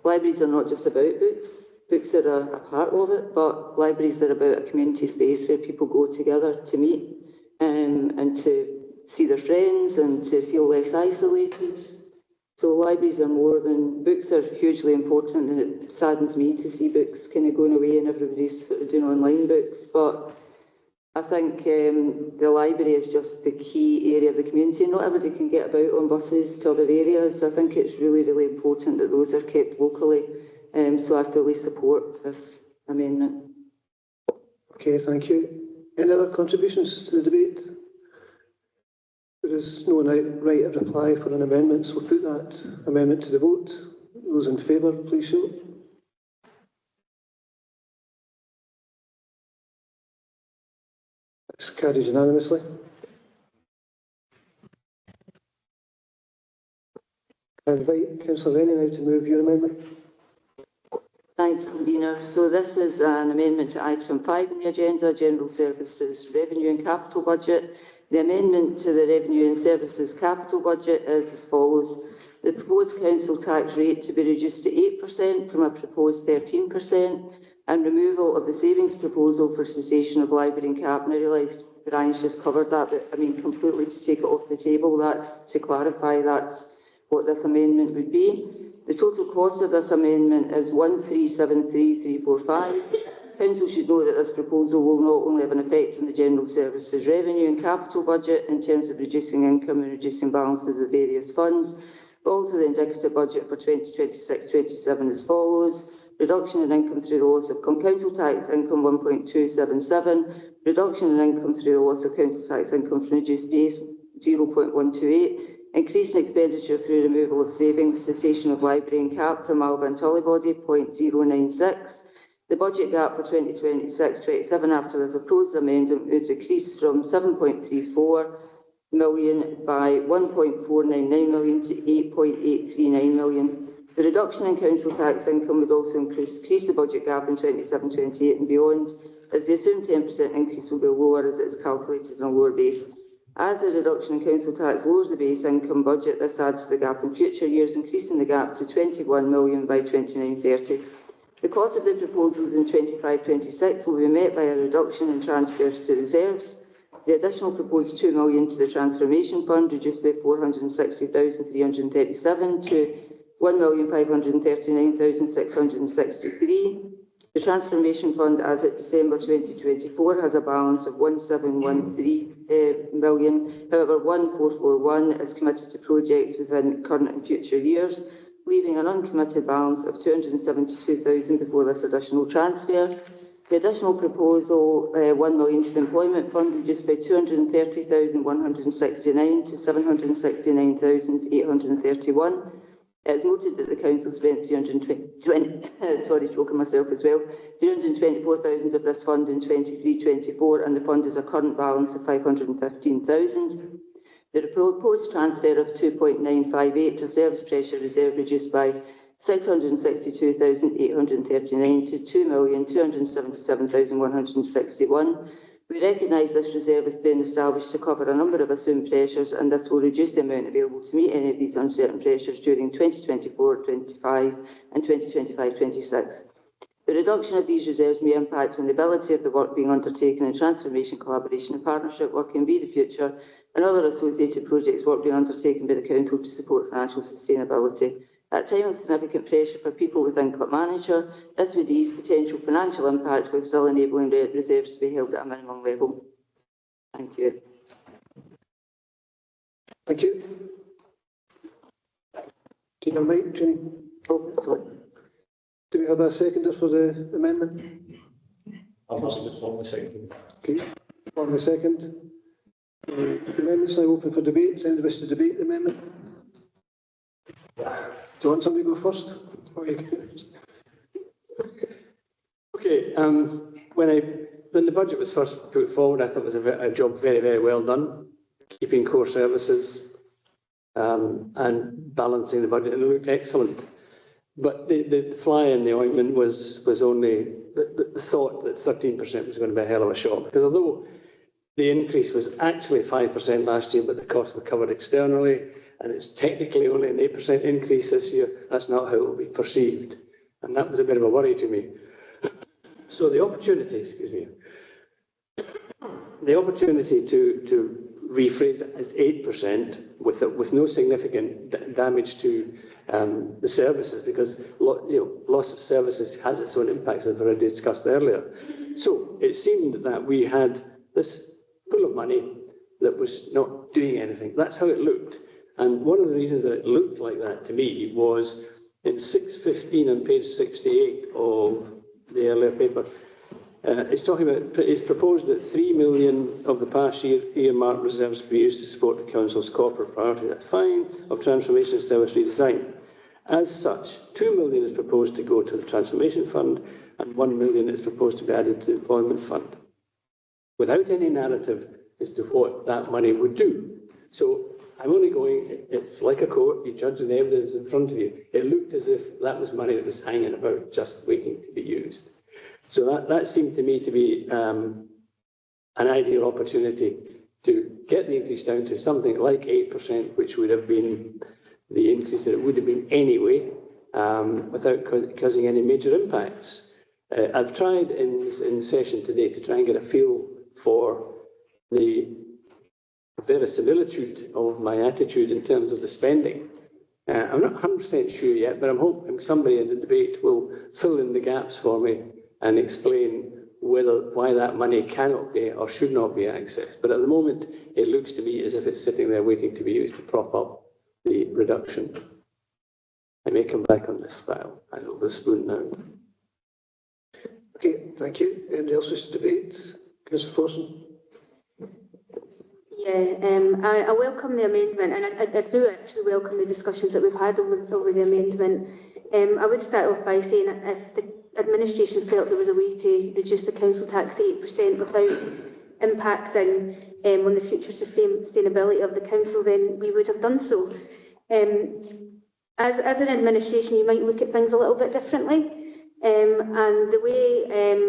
libraries are not just about books. Books are a part of it, but libraries are about a community space where people go together to meet and to see their friends and to feel less isolated. So libraries are more than, books are hugely important, and it saddens me to see books kind of going away and everybody's sort of doing online books. But I think the library is just the key area of the community. Not everybody can get about on buses to other areas. I think it's really, really important that those are kept locally. So I fully support this amendment. Okay, thank you. Any other contributions to the debate? There is no right of reply for an amendment, so we'll put that amendment to the vote. Those in favour, please show. It's carried unanimously. I invite Councillor Rennie now to move your amendment. Thanks, Convener. So this is an amendment to item 5 on the agenda, General Services Revenue and Capital Budget. The amendment to the Revenue and Services Capital Budget is as follows. The proposed council tax rate to be reduced to 8% from a proposed 13%, and removal of the savings proposal for cessation of library and cap. And I realise Brian's just covered that, but I mean completely to take it off the table. That's to clarify, that's what this amendment would be. The total cost of this amendment is 1373345. Council should know that this proposal will not only have an effect on the General Services Revenue and Capital Budget in terms of reducing income and reducing balances of various funds, but also the indicative budget for 2026-27 as follows. Reduction in income through the loss of council tax income 1.277, reduction in income through the loss of council tax income from reduced base 0.128, increase in expenditure through removal of savings, cessation of library and cap from Alba and Tullibody 0.096. The budget gap for 2026-27 after the proposed amendment would decrease from 7.34 million by 1.499 million to 8.839 million. The reduction in council tax income would also increase the budget gap in 27-28 and beyond, as the assumed 10% increase will be lower as it is calculated on a lower base. As the reduction in council tax lowers the base income budget, this adds to the gap in future years, increasing the gap to 21 million by 29-30. The cost of the proposals in 25-26 will be met by a reduction in transfers to reserves. The additional proposed 2 million to the transformation fund reduced by 460,337 to 1,539,663. The transformation fund as at December 2024 has a balance of 1,713 million. However, 1,441 is committed to projects within current and future years, leaving an uncommitted balance of 272,000 before this additional transfer. The additional proposal, 1 million to the employment fund, reduced by 230,169 to 769,831. It's noted that the council spent 324,000 of this fund in 23-24, and the fund has a current balance of 515,000. The proposed transfer of 2.958 to service pressure reserve reduced by 662,839 to 2,277,161. We recognise this reserve has been established to cover a number of assumed pressures, and this will reduce the amount available to meet any of these uncertain pressures during 2024-25 and 2025-26. The reduction of these reserves may impact on the ability of the work being undertaken in transformation, collaboration and partnership work in Be the Future and other associated projects work being undertaken by the Council to support financial sustainability. At a time of significant pressure for people within Clackmannanshire, this would ease potential financial impact while still enabling reserves to be held at a minimum level. Thank you. Thank you. Do you have a mic, Jenny? Oh, sorry. Do we have a seconder for the amendment? I'm also just on the second. Okay, on the second. The amendment's now open for debate. Does anybody wish to debate the amendment? Do you want somebody to go first? Okay, Okay, when the budget was first put forward, I thought it was a job very, very well done, keeping core services and balancing the budget, and it looked excellent. But the fly in the ointment was only the thought that 13% was going to be a hell of a shock, because although the increase was actually 5% last year, but the costs were covered externally, and it's technically only an 8% increase this year, that's not how it will be perceived. And that was a bit of a worry to me. So the opportunity, to rephrase it as 8% with no significant damage to the services, because loss of services has its own impacts, as I've already discussed earlier. So it seemed that we had this pool of money that was not doing anything. That's how it looked. And one of the reasons that it looked like that to me was in 615 on page 68 of the earlier paper. It's proposed that 3 million of the past year earmarked reserves be used to support the Council's corporate priority, that's fine, of transformation and service redesign. As such, 2 million is proposed to go to the Transformation Fund and 1 million is proposed to be added to the Employment Fund, without any narrative as to what that money would do. So I'm only going, it's like a court, you judge the evidence in front of you. It looked as if that was money that was hanging about, just waiting to be used. So that seemed to me to be an ideal opportunity to get the increase down to something like 8%, which would have been the increase that it would have been anyway, without causing any major impacts. I've tried in session today to try and get a feel for the verisimilitude of my attitude in terms of the spending. I'm not 100% sure yet, but I'm hoping somebody in the debate will fill in the gaps for me and explain why that money cannot be or should not be accessed. But at the moment, it looks to me as if it's sitting there waiting to be used to prop up the reduction. I may come back on this file. I know the spoon now. Okay, thank you. Anybody else wish to debate? Councillor Forson? Yeah, I welcome the amendment, and I do actually welcome the discussions that we've had over the amendment. I would start off by saying if the administration felt there was a way to reduce the council tax to 8% without impacting on the future sustainability of the council, then we would have done so. As an administration, you might look at things a little bit differently. And the way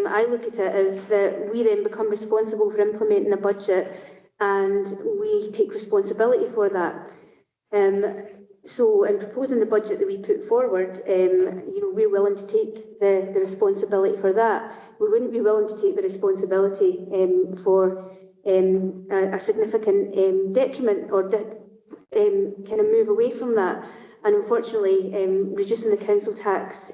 I look at it is that we then become responsible for implementing a budget, and we take responsibility for that. So in proposing the budget that we put forward, we're willing to take the responsibility for that. We wouldn't be willing to take the responsibility for a significant detriment or kind of move away from that. And unfortunately, reducing the council tax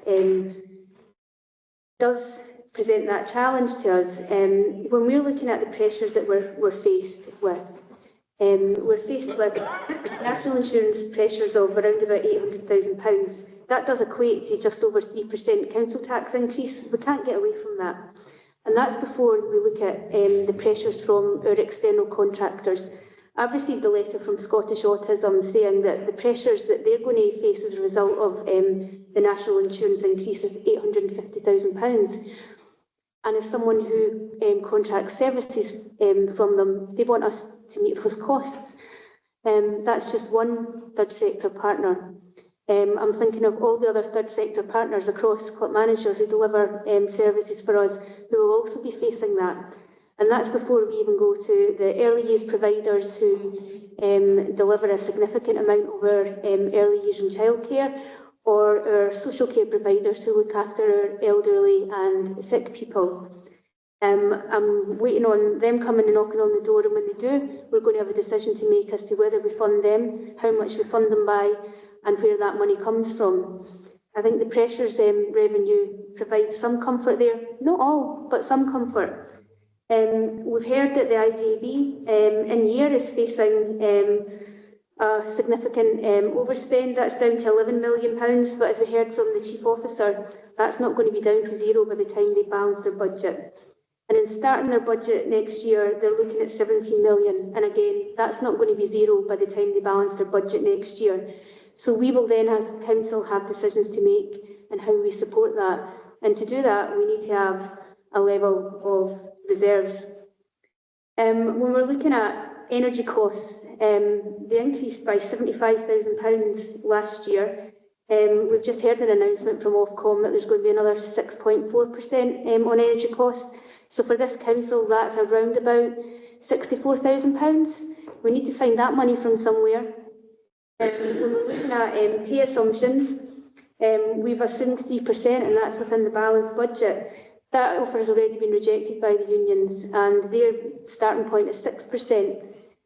does present that challenge to us. When we're looking at the pressures that we're faced with, national insurance pressures of around about £800,000. That does equate to just over 3% council tax increase. We can't get away from that. And that's before we look at the pressures from our external contractors. I've received a letter from Scottish Autism saying that the pressures that they're going to face as a result of the national insurance increase is £850,000. And as someone who contracts services from them, they want us to meet those costs. That's just one third sector partner. I'm thinking of all the other third sector partners across Clackmannanshire who deliver services for us, who will also be facing that. And that's before we even go to the early years providers who deliver a significant amount of our early years and childcare, or our social care providers who look after our elderly and sick people. I'm waiting on them coming and knocking on the door, and when they do, we're going to have a decision to make as to whether we fund them, how much we fund them by, and where that money comes from. I think the pressures revenue provides some comfort there, not all, but some comfort. We've heard that the IJB in year is facing a significant overspend. That's down to £11 million, but as we heard from the Chief Officer, that's not going to be down to zero by the time they balance their budget. And in starting their budget next year, they're looking at 17 million. And again, that's not going to be zero by the time they balance their budget next year. So we will then, as council, have decisions to make and how we support that. And to do that, we need to have a level of reserves. When we're looking at energy costs, they increased by £75,000 last year. We've just heard an announcement from Ofcom that there's going to be another 6.4% on energy costs. So for this council, that's around about £64,000. We need to find that money from somewhere. When we're looking at pay assumptions, we've assumed 3%, and that's within the balanced budget. That offer has already been rejected by the unions, and their starting point is 6%.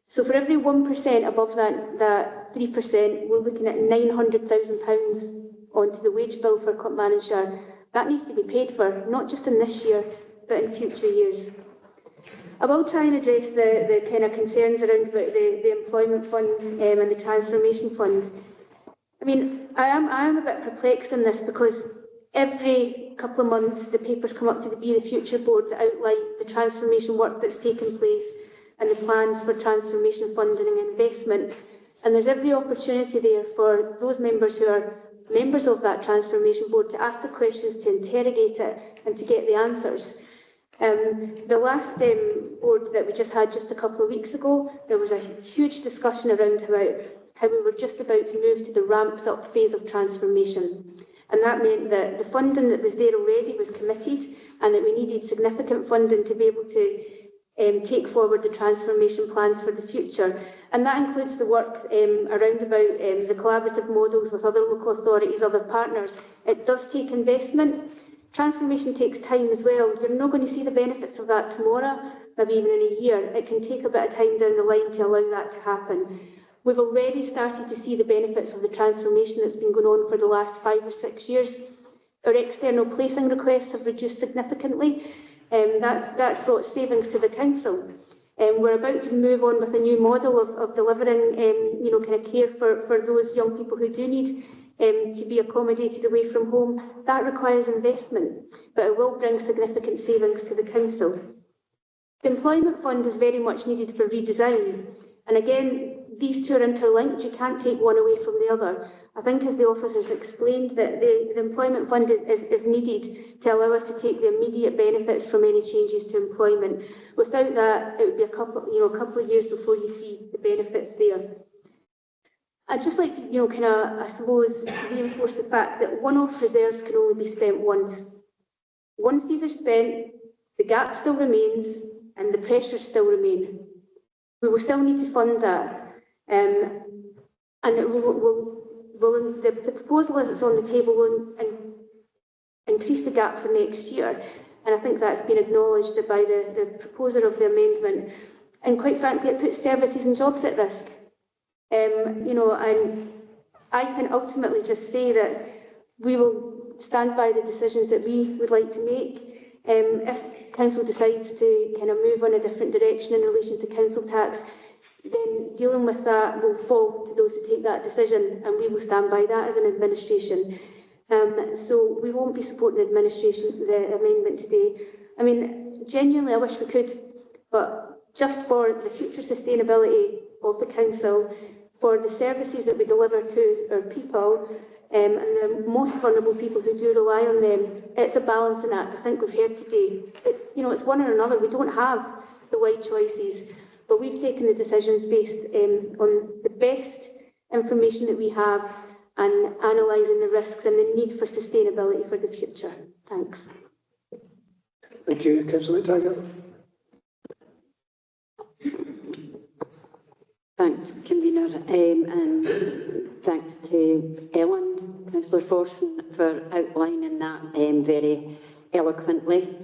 So for every 1% above that 3%, we're looking at £900,000 onto the wage bill for Clackmannanshire. That needs to be paid for, not just in this year, but in future years. I will try and address the kind of concerns around about the employment fund and the transformation fund. I mean, I am a bit perplexed in this because every couple of months the papers come up to the Be the Future board that outline the transformation work that's taken place and the plans for transformation funding and investment. And there's every opportunity there for those members who are members of that transformation board to ask the questions, to interrogate it and to get the answers. The last board that we just had just a couple of weeks ago, there was a huge discussion around about how we were just about to move to the ramped up phase of transformation. And that meant that the funding that was there already was committed and that we needed significant funding to be able to take forward the transformation plans for the future. And that includes the work around about the collaborative models with other local authorities, other partners. It does take investment. Transformation takes time as well. You're not going to see the benefits of that tomorrow, maybe even in a year. It can take a bit of time down the line to allow that to happen. We've already started to see the benefits of the transformation that's been going on for the last 5 or 6 years. Our external placing requests have reduced significantly. That's brought savings to the council. We're about to move on with a new model of delivering kind of care for those young people who do need to be accommodated away from home. That requires investment, but it will bring significant savings to the council. The employment fund is very much needed for redesign. And again, these two are interlinked. You can't take one away from the other. I think, as the officers explained, that the employment fund is needed to allow us to take the immediate benefits from any changes to employment. Without that, it would be a couple of years before you see the benefits there. I'd just like to, kind of, I suppose, reinforce the fact that one-off reserves can only be spent once. Once these are spent, the gap still remains and the pressures still remain. We will still need to fund that. And the proposal as it's on the table will increase the gap for next year. And I think that's been acknowledged by the proposer of the amendment. And quite frankly, it puts services and jobs at risk. And I can ultimately just say that we will stand by the decisions that we would like to make. If council decides to kind of move on a different direction in relation to council tax, then dealing with that will fall to those who take that decision, and we will stand by that as an administration. So we won't be supporting the amendment today. I mean, genuinely, I wish we could, but just for the future sustainability of the council, for the services that we deliver to our people, and the most vulnerable people who do rely on them, it's a balancing act. I think we've heard today. It's one or another. We don't have the wide choices, but we've taken the decisions based on the best information that we have and analysing the risks and the need for sustainability for the future. Thanks. Thank you, Councillor McTaggart. Thanks, Convener, and thanks to Ellen, Councillor Forson, for outlining that very eloquently.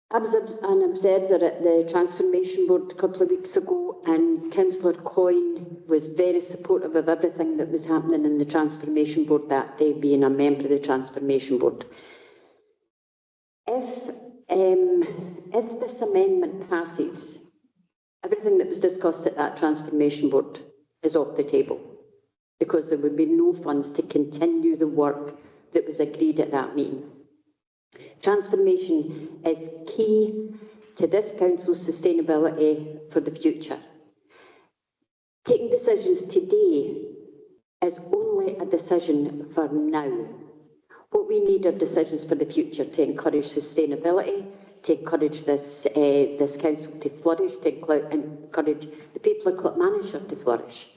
I was an observer at the Transformation Board a couple of weeks ago, and Councillor Coyne was very supportive of everything that was happening in the Transformation Board that day, being a member of the Transformation Board. If this amendment passes, everything that was discussed at that Transformation Board is off the table, because there would be no funds to continue the work that was agreed at that meeting. Transformation is key to this council's sustainability for the future. Taking decisions today is only a decision for now. What we need are decisions for the future to encourage sustainability, to encourage this council to flourish, to encourage the people of Clackmannanshire to flourish.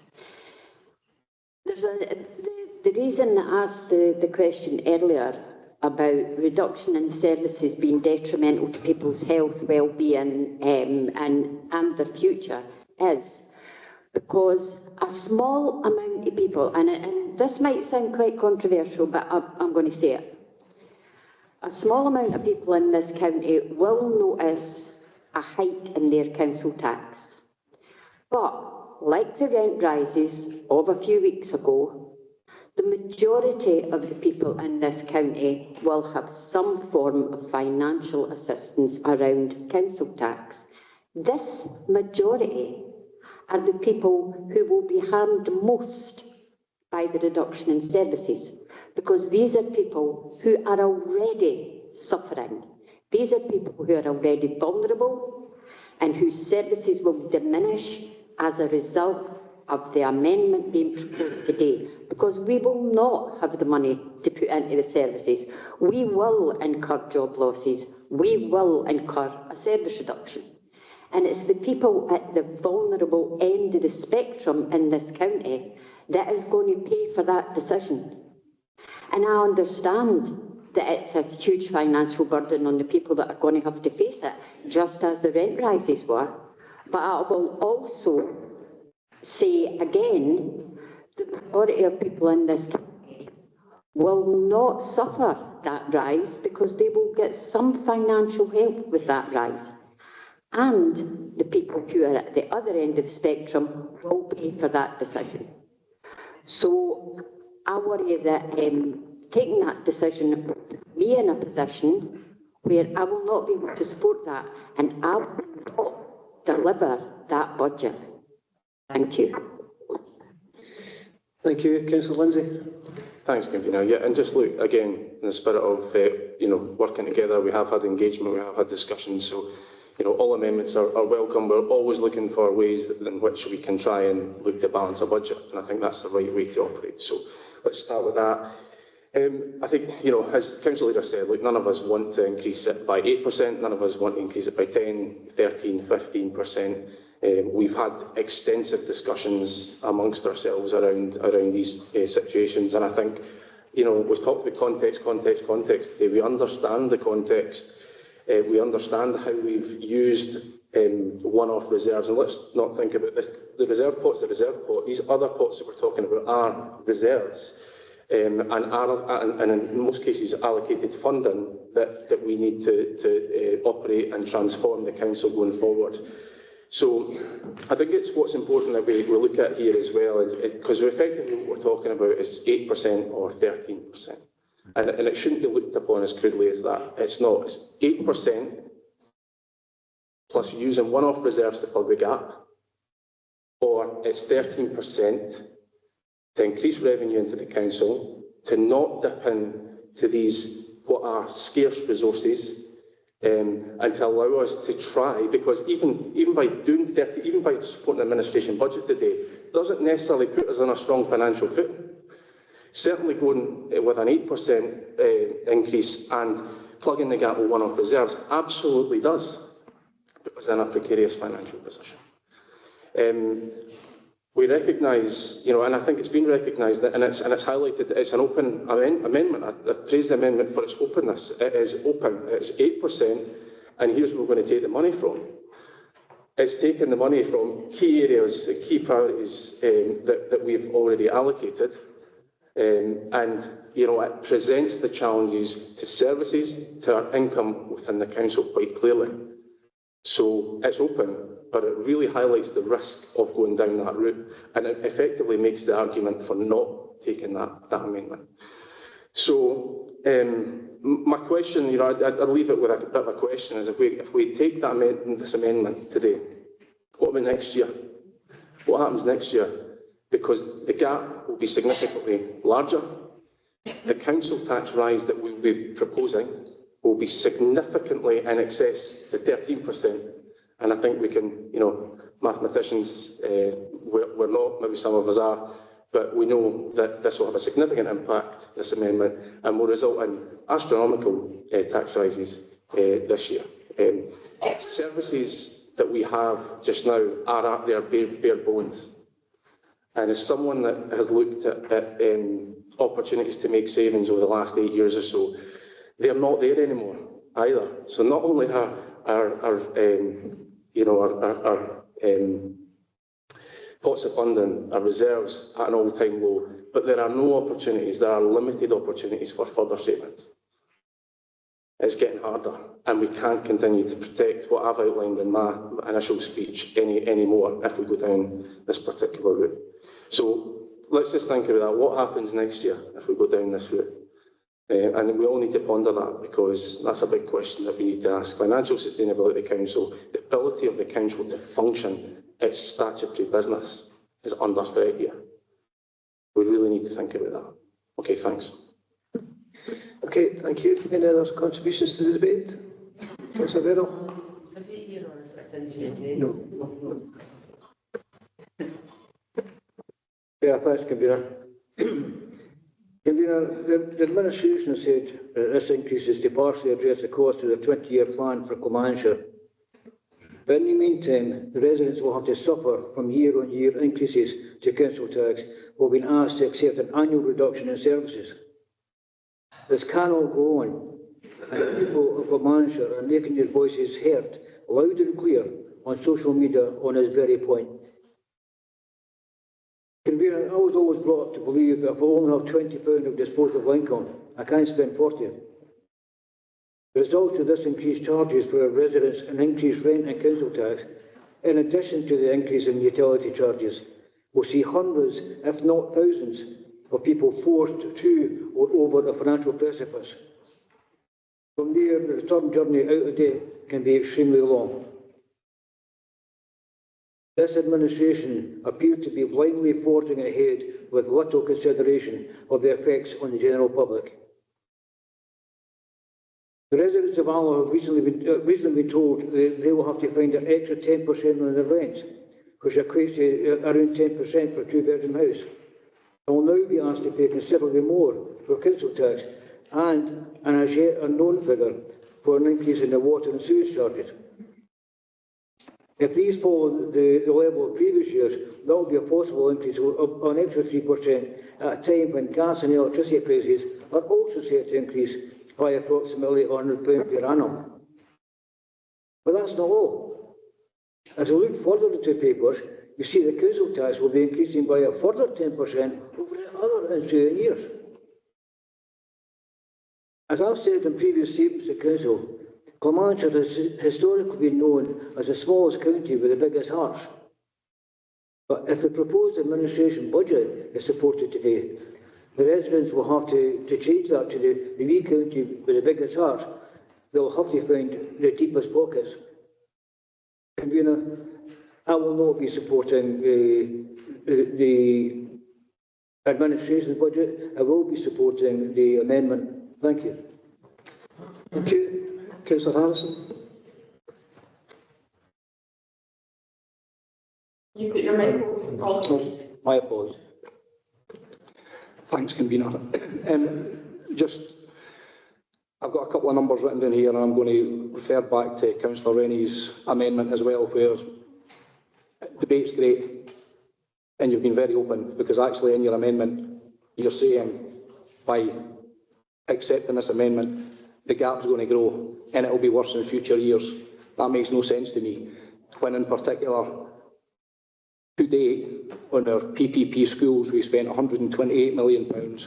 The reason I asked the question earlier about reduction in services being detrimental to people's health, well-being and their future is because a small amount of people, and this might sound quite controversial, but I'm going to say it. A small amount of people in this county will notice a hike in their council tax. But, like the rent rises of a few weeks ago, the majority of the people in this county will have some form of financial assistance around council tax. This majority are the people who will be harmed most by the reduction in services, because these are people who are already suffering. These are people who are already vulnerable and whose services will diminish as a result of the amendment being proposed today, because we will not have the money to put into the services. We will incur job losses. We will incur a service reduction. And it's the people at the vulnerable end of the spectrum in this county that is going to pay for that decision. And I understand that it's a huge financial burden on the people that are going to have to face it, just as the rent rises were. But I will also say again, the majority of people in this county will not suffer that rise because they will get some financial help with that rise. And the people who are at the other end of the spectrum will pay for that decision. So I worry that taking that decision puts me in a position where I will not be able to support that, and I will not deliver that budget. Thank you. Thank you. Councillor Lindsay. Thanks, Convener. Yeah, and just look, again, in the spirit of, working together, we have had engagement, we have had discussions, so, all amendments are welcome. We're always looking for ways in which we can try and look to balance a budget, and I think that's the right way to operate. So let's start with that. I think, as Council Leader said, look, none of us want to increase it by 8%, none of us want to increase it by 10, 13, 15%. We've had extensive discussions amongst ourselves around these situations, and I think, we've talked about context today. We understand the context. We understand how we've used one-off reserves, and let's not think about this. The reserve pot's the reserve pot. These other pots that we're talking about are reserves, and in most cases allocated funding that we need to operate and transform the council going forward. So I think it's what's important that we look at here as well, is because effectively what we're talking about is 8% or 13%. And it shouldn't be looked upon as crudely as that. It's not. It's 8% plus using one-off reserves to plug the gap, or it's 13% to increase revenue into the council, to not dip into these what are scarce resources, and to allow us to try, because even by doing 30, even by supporting the administration budget today, doesn't necessarily put us on a strong financial footing. Certainly going with an 8% increase and plugging the gap with one-off reserves absolutely does put us in a precarious financial position. We recognise, and I think it's been recognised, and it's highlighted, it's an open amendment. I praise the amendment for its openness. It is open. It's 8%, and here's where we're going to take the money from. It's taken the money from key areas, key priorities that we've already allocated, and it presents the challenges to services, to our income within the council quite clearly. So it's open, but it really highlights the risk of going down that route, and it effectively makes the argument for not taking that amendment. So my question, I'd leave it with a bit of a question, is if we take this amendment today, what about next year? What happens next year? Because the gap will be significantly larger. The council tax rise that we'll be proposing will be significantly in excess to 13%. And I think we can, mathematicians, we're not, maybe some of us are, but we know that this will have a significant impact, this amendment, and will result in astronomical tax rises this year. Services that we have just now are at their bare bones. And as someone that has looked at opportunities to make savings over the last 8 years or so, they're not there anymore either. So not only are pots of funding, our reserves at an all-time low, but there are no opportunities, there are limited opportunities for further savings. It's getting harder, and we can't continue to protect what I've outlined in my initial speech anymore if we go down this particular route. So let's just think about that. What happens next year if we go down this route? And we all need to ponder that, because that's a big question that we need to ask. Financial sustainability of the council, the ability of the council to function its statutory business is under threat here. We really need to think about that. Okay, thanks. Okay, thank you. Any other contributions to the debate? Councillor Verrill? No. Yeah, thanks, Convener. Convener, the administration said that this increase is to partially address the cost of the 20-year plan for Clackmannanshire. But in the meantime, the residents will have to suffer from year-on-year increases to council tax while being asked to accept an annual reduction in services. This cannot go on, and the people of Clackmannanshire are making their voices heard loud and clear on social media on this very point. Convener, I was always brought up to believe that if I only have £20 of disposable income, I can't spend 40. The results of this increased charges for our residents and increased rent and council tax, in addition to the increase in utility charges, will see hundreds, if not thousands, of people forced to or over a financial precipice. From there, the return journey out of debt can be extremely long. This administration appeared to be blindly forging ahead with little consideration of the effects on the general public. The residents of Alloa have recently been told that they will have to find an extra 10% on their rents, which equates to around 10% for a two-bedroom house. They will now be asked to pay considerably more for council tax and an as yet unknown figure for an increase in the water and sewage charges. If these follow the level of previous years, there will be a possible increase of an extra 3% at a time when gas and electricity prices are also set to increase by approximately £100 per annum. But that's not all. As we look further into the papers, you see the council tax will be increasing by a further 10% over another ensuing years. As I've said in previous statements to council, Clackmannanshire has historically been known as the smallest county with the biggest hearts. But if the proposed administration budget is supported today, the residents will have to change that to the wee county with the biggest hearts. They'll have to find the deepest pockets. Convener, I will not be supporting the administration's budget. I will be supporting the amendment. Thank you. Thank you. Councillor Harrison. You put your microphone off. My apologies. Thanks, Convener. I've got a couple of numbers written down here, and I'm going to refer back to Councillor Rennie's amendment as well, where debate's great, and you've been very open, because actually in your amendment, you're saying by accepting this amendment, the gap's going to grow, and it'll be worse in future years. That makes no sense to me, when in particular, today, on our PPP schools, we spent £128 million,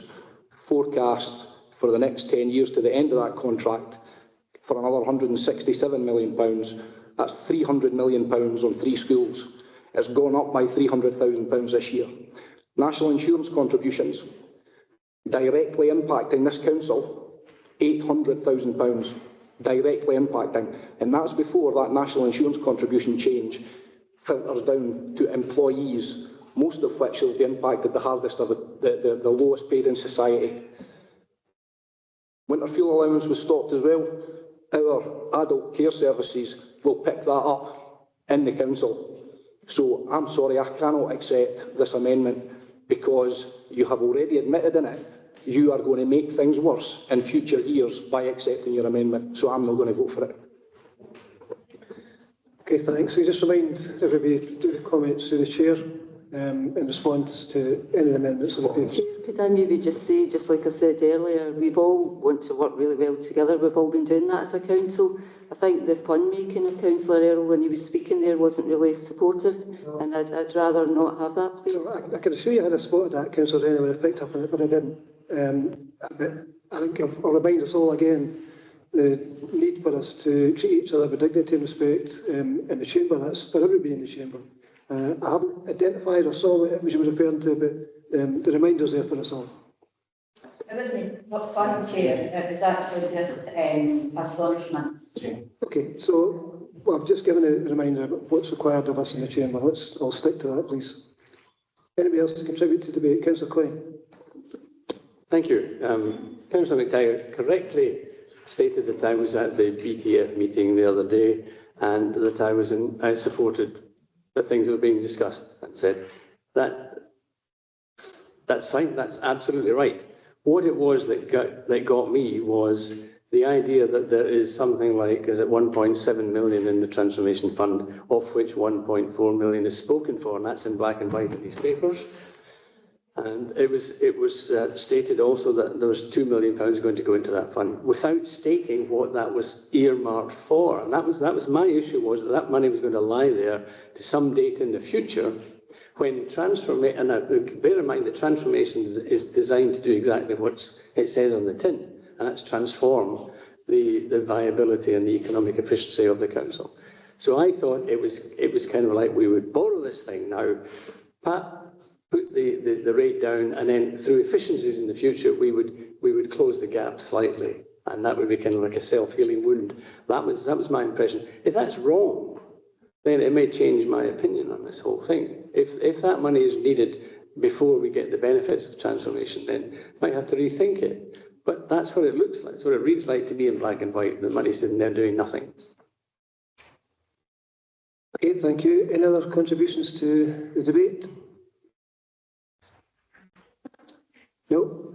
forecast for the next 10 years to the end of that contract for another £167 million. That's £300 million on 3 schools. It's gone up by £300,000 this year. National insurance contributions, directly impacting this council, £800,000, directly impacting. And that's before that national insurance contribution change filters down to employees, most of which will be impacted the hardest of the lowest paid in society. Winter fuel allowance was stopped as well. Our adult care services will pick that up in the council. So I'm sorry, I cannot accept this amendment, because you have already admitted in it you are going to make things worse in future years by accepting your amendment. So I'm not going to vote for it. Okay, thanks. So just remind everybody to do the comments to the chair in response to any amendments on the page. Chair, could I maybe just say, just like I said earlier, we've all want to work really well together. We've all been doing that as a council. I think the fun making of Councillor Earl when he was speaking there wasn't really supportive, and I'd rather not have that, please. So I can assure you I had a spot at that, Councillor Rennie, when I picked up on it, but I didn't. But I think I'll remind us all again the need for us to treat each other with dignity and respect in the chamber. That's for everybody in the chamber. I haven't identified or saw what it was you were referring to, but the reminder's there for us all. It wasn't not fun, Chair, it was actually just astonishment. Okay, so well, I've just given a reminder of what's required of us in the chamber. Let's all stick to that, please. Anybody else to contribute to debate? Councillor Quinn. Thank you. Councillor McTaggart correctly stated that I was at the BTF meeting the other day and that I supported the things that were being discussed and said that's fine, that's absolutely right. What it was that got me was the idea that there is something like, is it 1.7 million in the Transformation Fund, of which 1.4 million is spoken for, and that's in black and white in these papers. And it was stated also that there was £2 million going to go into that fund, without stating what that was earmarked for. And that was my issue, was that money was going to lie there to some date in the future, when transformation, and bear in mind that transformation is designed to do exactly what it says on the tin, and that's transform the viability and the economic efficiency of the council. So I thought it was kind of like we would borrow this thing now, put the rate down, and then through efficiencies in the future, we would close the gap slightly, and that would be kind of like a self-healing wound. That was my impression. If that's wrong, then it may change my opinion on this whole thing. If that money is needed before we get the benefits of transformation, then I might have to rethink it. But that's what it looks like. That's what it reads like to me in black and white. The money's sitting there doing nothing. Okay, thank you. Any other contributions to the debate? No.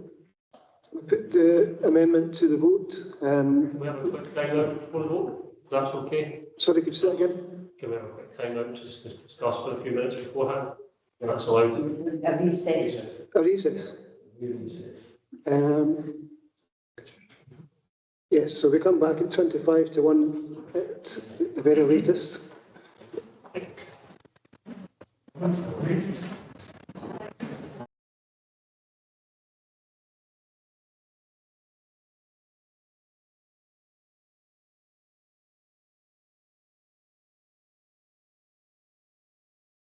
We'll put the amendment to the vote. Can we have a quick time out before the vote? If that's okay. Sorry, could you say that again? Can we have a quick time out to discuss for a few minutes beforehand? And that's allowed. A recess. A recess. Yes, so we come back at 25 to 1 at the very latest.